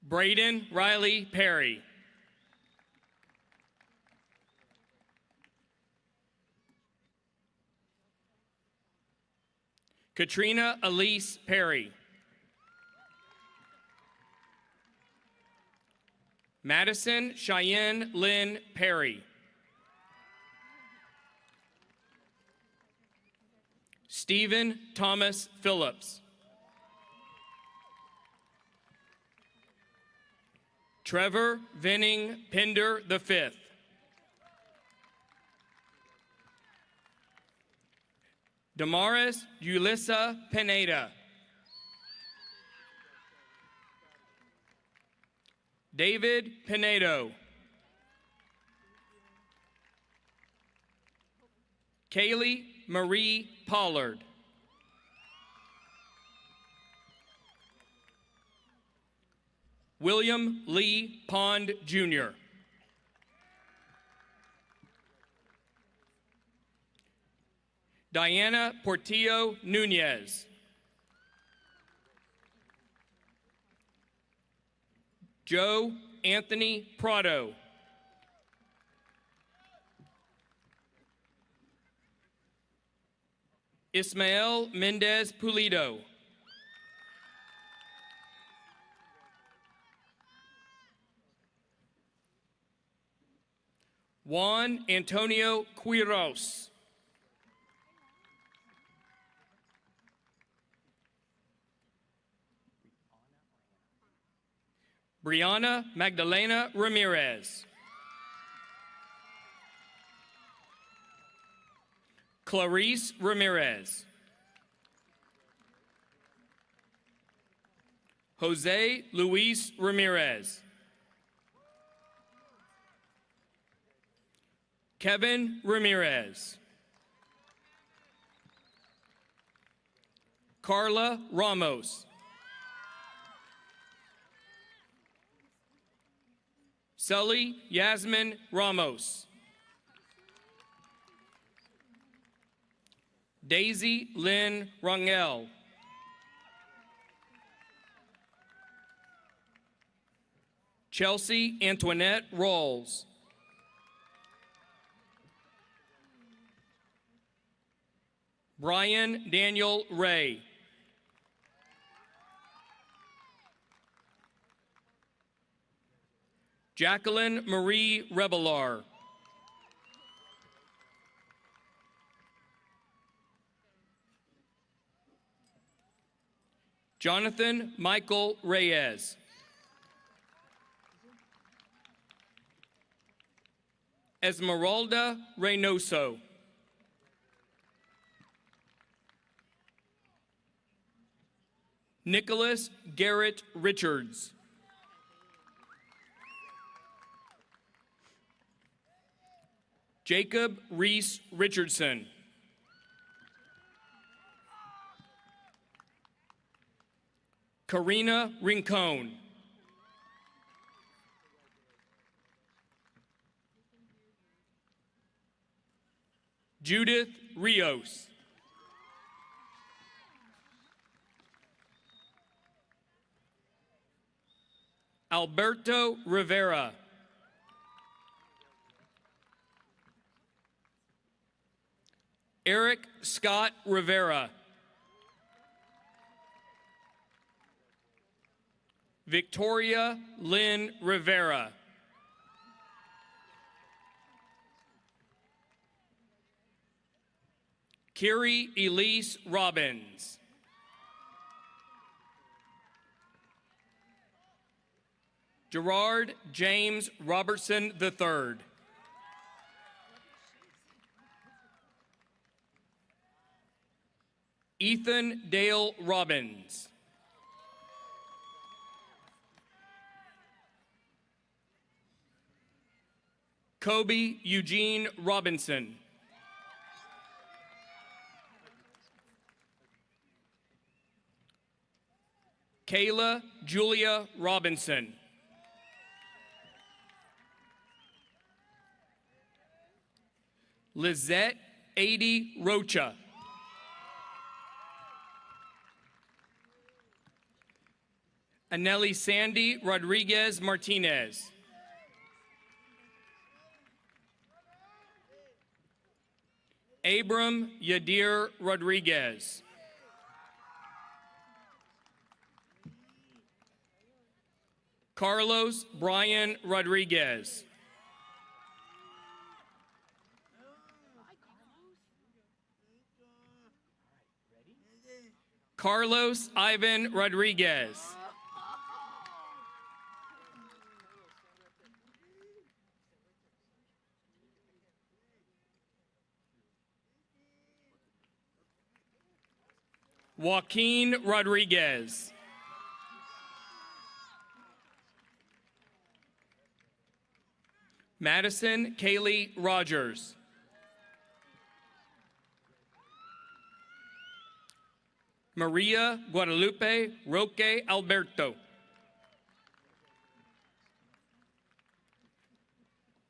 Braden Riley Perry. Katrina Elise Perry. Madison Cheyenne Lynn Perry. Stephen Thomas Phillips. Trevor Venning Pender V. Damaris Yulissa Pineda. David Pinedo. Kaylee Marie Pollard. William Lee Pond, Jr. Diana Portillo Nunez. Joe Anthony Prado. Ismael Mendez Pulido. Juan Antonio Quiros. Brianna Magdalena Ramirez. Clarice Ramirez. Jose Luis Ramirez. Kevin Ramirez. Carla Ramos. Sully Yasmin Ramos. Daisy Lynn Rangel. Chelsea Antoinette Rawls. Brian Daniel Ray. Jacqueline Marie Rebelar. Jonathan Michael Reyes. Esmeralda Reynoso. Nicholas Garrett Richards. Jacob Reese Richardson. Karina Rincon. Judith Rios. Alberto Rivera. Eric Scott Rivera. Victoria Lynn Rivera. Kiri Elise Robbins. Gerard James Robertson III. Ethan Dale Robbins. Kobe Eugene Robinson. Kayla Julia Robinson. Lizette Ady Rocha. Anelli Sandy Rodriguez Martinez. Abram Yadir Rodriguez. Carlos Brian Rodriguez. Carlos Ivan Rodriguez. Joaquin Rodriguez. Madison Kaylee Rogers. Maria Guadalupe Roque Alberto.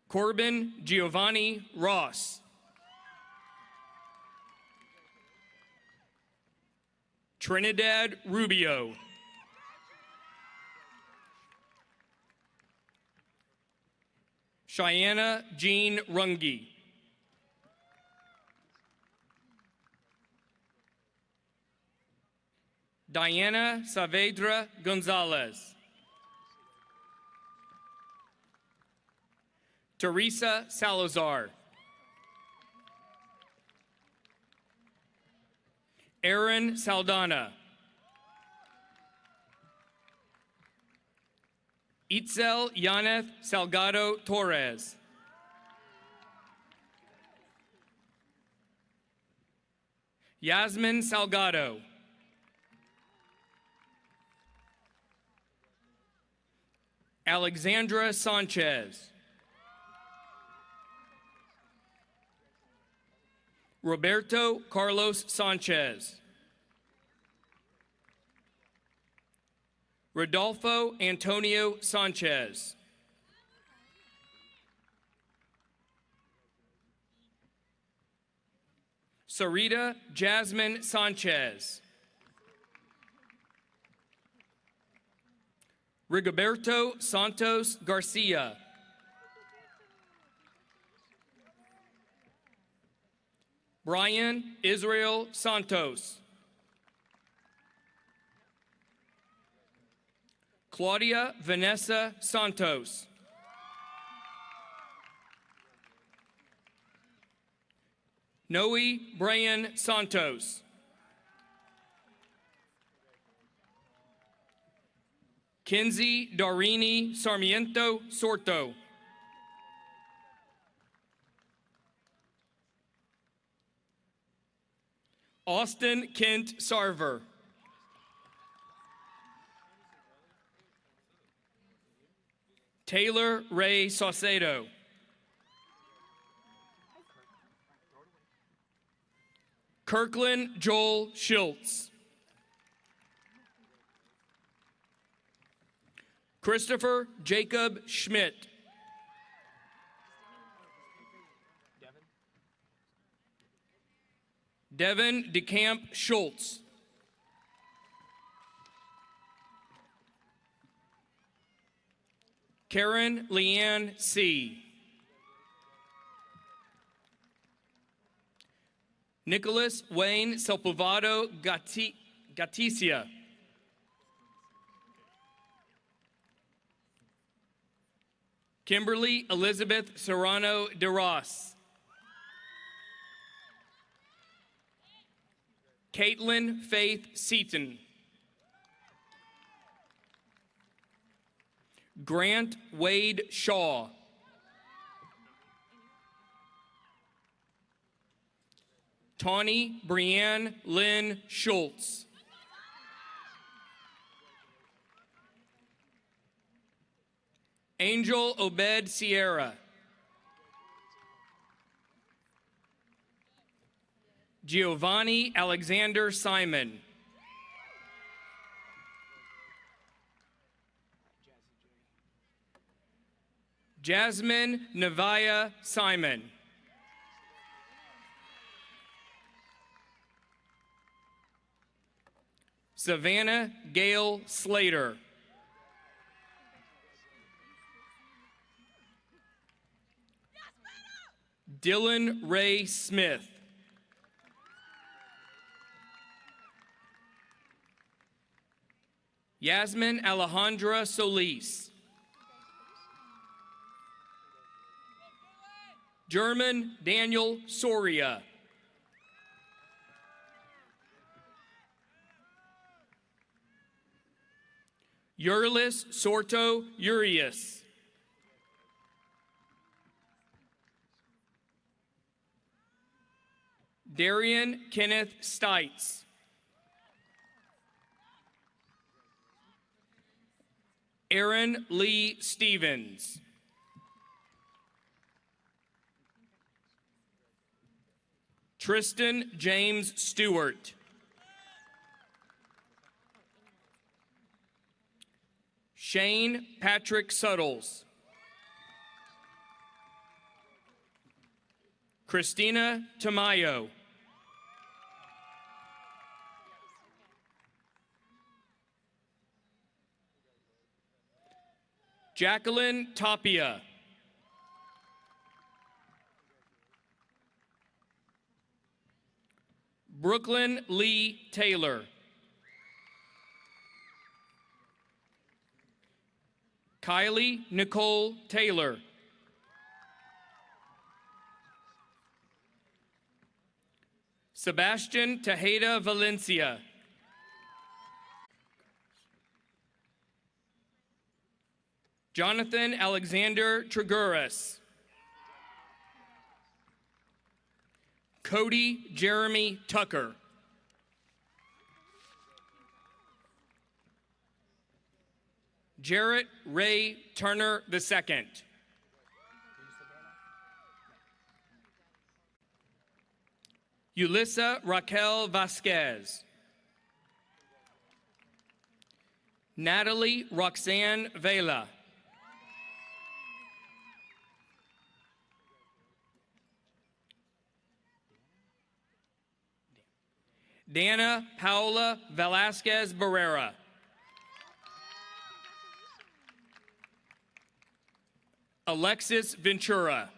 Corbin Giovanni Ross. Trinidad Rubio. Cheyenne Jean Runge. Diana Saavedra Gonzalez. Teresa Salazar. Aaron Saldana. Itzel Yaneth Salgado Torres. Yasmin Salgado. Alexandra Sanchez. Roberto Carlos Sanchez. Rodolfo Antonio Sanchez. Sarita Jasmine Sanchez. Rigoberto Santos Garcia. Brian Israel Santos. Claudia Vanessa Santos. Noe Brian Santos. Kenzie Darini Sarmiento Sorto. Austin Kent Sarver. Taylor Ray Saucedo. Kirkland Joel Schultz. Christopher Jacob Schmidt. Devin DeCamp Schultz. Karen Leanne C. Nicholas Wayne Sepulvado Gaticia. Kimberly Elizabeth Serrano de Ross. Caitlin Faith Seaton. Grant Wade Shaw. Tawny Brianne Lynn Schultz. Angel Obed Sierra. Giovanni Alexander Simon. Jasmine Nevaya Simon. Savannah Gail Slater. Dylan Ray Smith. Yasmin Alejandra Solis. German Daniel Soria. Urlis Sorto Urias. Darian Kenneth Stites. Aaron Lee Stevens. Tristan James Stewart. Shane Patrick Suttles. Christina Tamayo. Jacqueline Tapia. Brooklyn Lee Taylor. Kylie Nicole Taylor. Sebastian Tejeda Valencia. Jonathan Alexander Triguras. Cody Jeremy Tucker. Jarrett Ray Turner II. Yulissa Raquel Vasquez. Natalie Roxanne Vela. Dana Paola Velasquez Barrera. Alexis Ventura.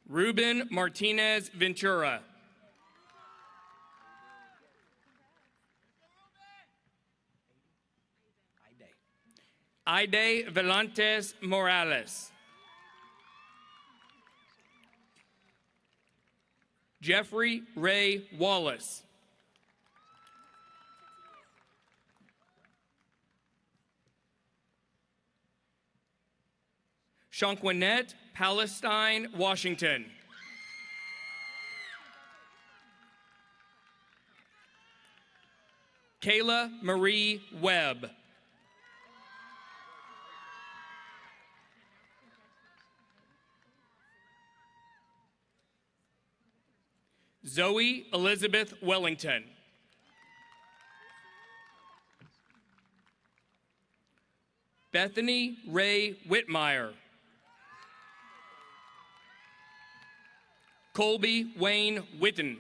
Ruben Martinez Ventura. Aide Velantes Morales. Jeffrey Ray Wallace. Shankwanette Palestine Washington. Kayla Marie Webb. Zoe Elizabeth Wellington. Bethany Ray Whitmire. Colby Wayne Witten.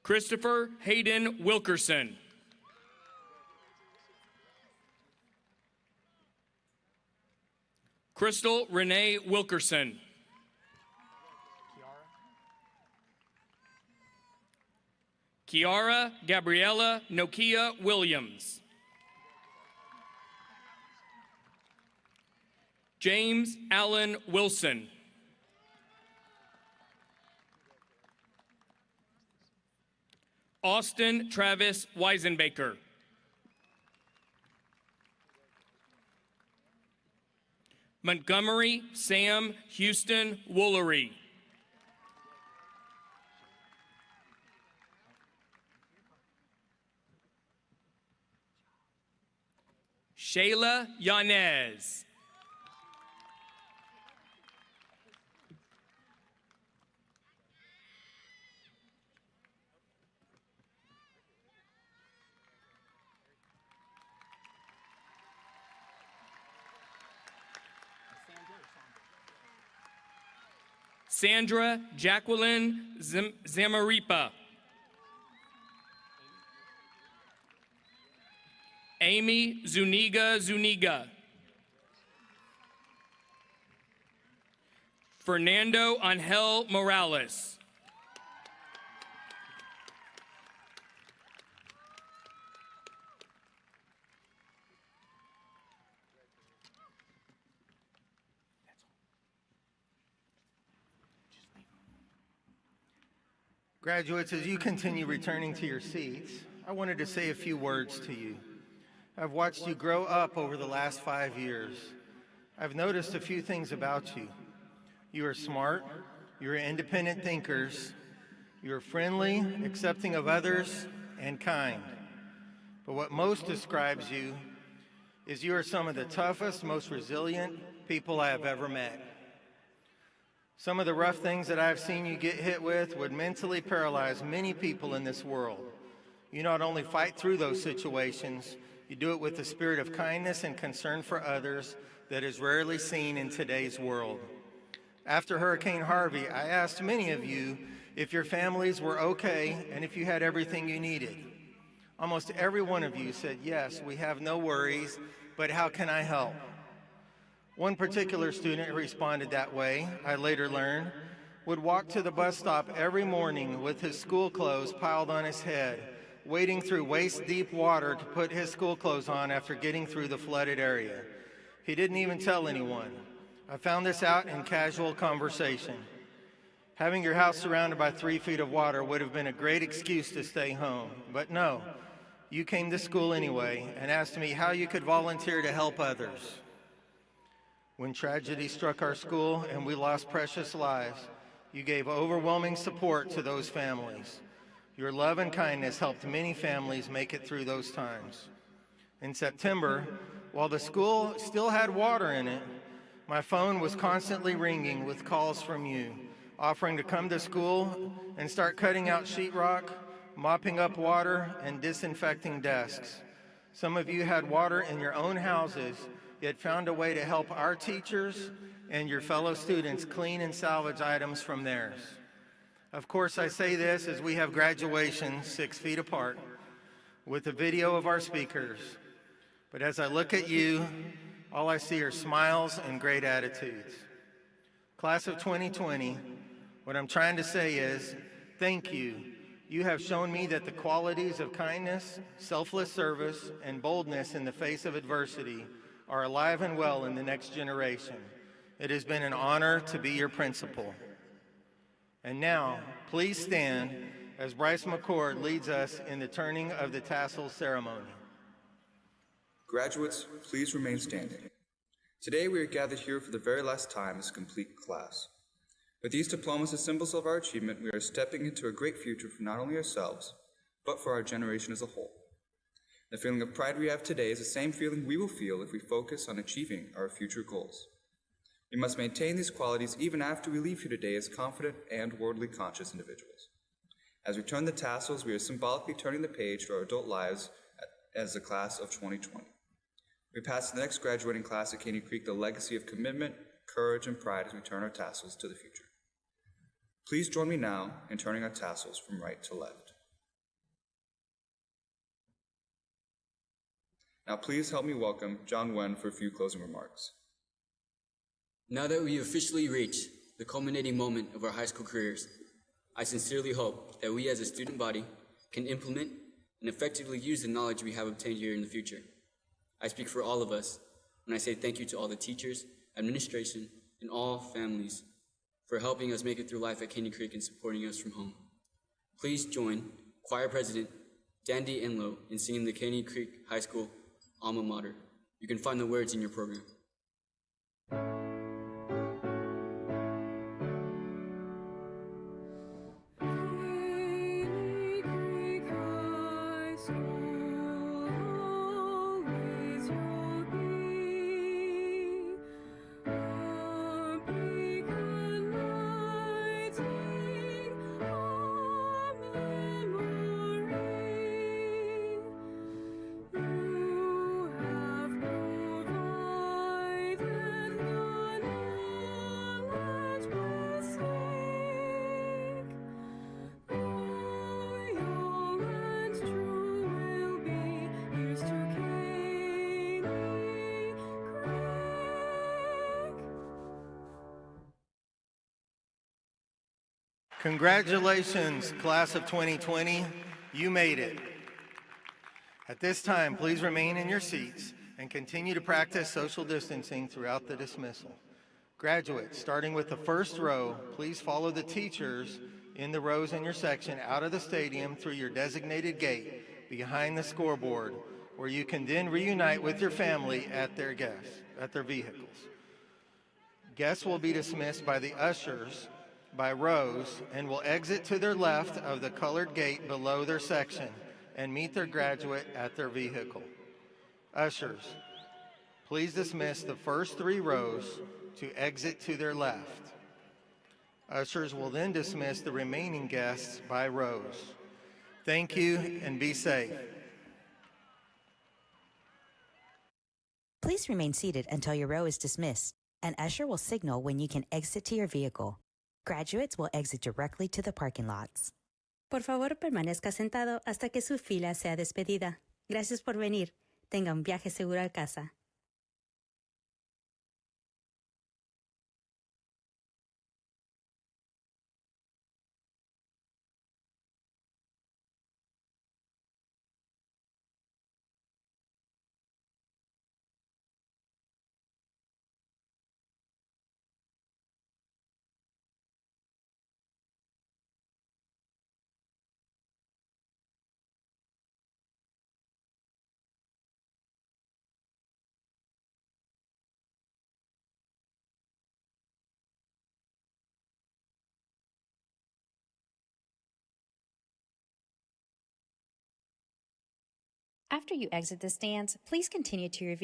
Christopher Hayden Wilkerson. Crystal Renee Wilkerson. Kiara Gabriella Nokia Williams. James Allen Wilson. Austin Travis Weisenbaker. Montgomery Sam Houston Woolery. Shayla Yanez. Sandra Jacqueline Zamaripa. Amy Zuniga. Fernando Angel Morales. Graduates, as you continue returning to your seats, I wanted to say a few words to you. I've watched you grow up over the last 5 years. I've noticed a few things about you. You are smart, you are independent thinkers, you are friendly, accepting of others, and kind. But what most describes you is you are some of the toughest, most resilient people I have ever met. Some of the rough things that I've seen you get hit with would mentally paralyze many people in this world. You not only fight through those situations, you do it with a spirit of kindness and concern for others that is rarely seen in today's world. After Hurricane Harvey, I asked many of you if your families were okay and if you had everything you needed. Almost every one of you said, yes, we have no worries, but how can I help? One particular student who responded that way, I later learned, would walk to the bus stop every morning with his school clothes piled on his head, wading through waist-deep water to put his school clothes on after getting through the flooded area. He didn't even tell anyone. I found this out in casual conversation. Having your house surrounded by 3 feet of water would have been a great excuse to stay home, but no. You came to school anyway and asked me how you could volunteer to help others. When tragedy struck our school and we lost precious lives, you gave overwhelming support to those families. Your love and kindness helped many families make it through those times. In September, while the school still had water in it, my phone was constantly ringing with calls from you, offering to come to school and start cutting out sheetrock, mopping up water, and disinfecting desks. Some of you had water in your own houses, yet found a way to help our teachers and your fellow students clean and salvage items from theirs. Of course, I say this as we have graduation 6 feet apart with a video of our speakers. But as I look at you, all I see are smiles and great attitudes. Class of 2020, what I'm trying to say is, thank you. You have shown me that the qualities of kindness, selfless service, and boldness in the face of adversity are alive and well in the next generation. It has been an honor to be your principal. And now, please stand as Bryce McCord leads us in the turning of the tassels ceremony. Graduates, please remain standing. Today we are gathered here for the very last time as a complete class. With these diplomas as symbols of our achievement, we are stepping into a great future for not only ourselves, but for our generation as a whole. The feeling of pride we have today is the same feeling we will feel if we focus on achieving our future goals. We must maintain these qualities even after we leave here today as confident and worldly conscious individuals. As we turn the tassels, we are symbolically turning the page to our adult lives as the class of 2020. We pass to the next graduating class at Caney Creek the legacy of commitment, courage, and pride as we turn our tassels to the future. Please join me now in turning our tassels from right to left. Now please help me welcome John Wen for a few closing remarks. Now that we officially reached the culminating moment of our high school careers, I sincerely hope that we as a student body can implement and effectively use the knowledge we have obtained here in the future. I speak for all of us when I say thank you to all the teachers, administration, and all families for helping us make it through life at Caney Creek and supporting us from home. Please join Choir President Dandy Enlow in singing the Caney Creek High School alma mater. You can find the words in your program. Congratulations, class of 2020. You made it. At this time, please remain in your seats and continue to practice social distancing throughout the dismissal. Graduates, starting with the first row, please follow the teachers in the rows in your section out of the stadium through your designated gate behind the scoreboard, where you can then reunite with your family at their vehicles. Guests will be dismissed by the ushers by rows and will exit to their left of the colored gate below their section and meet their graduate at their vehicle. Ushers, please dismiss the first 3 rows to exit to their left. Ushers will then dismiss the remaining guests by rows. Thank you and be safe. Please remain seated until your row is dismissed. An usher will signal when you can exit to your vehicle. Graduates will exit directly to the parking lots. Por favor, permanezca sentado hasta que su fila sea despedida. Gracias por venir. Tenga un viaje seguro a casa. After you exit the stands, please continue to your vehicle.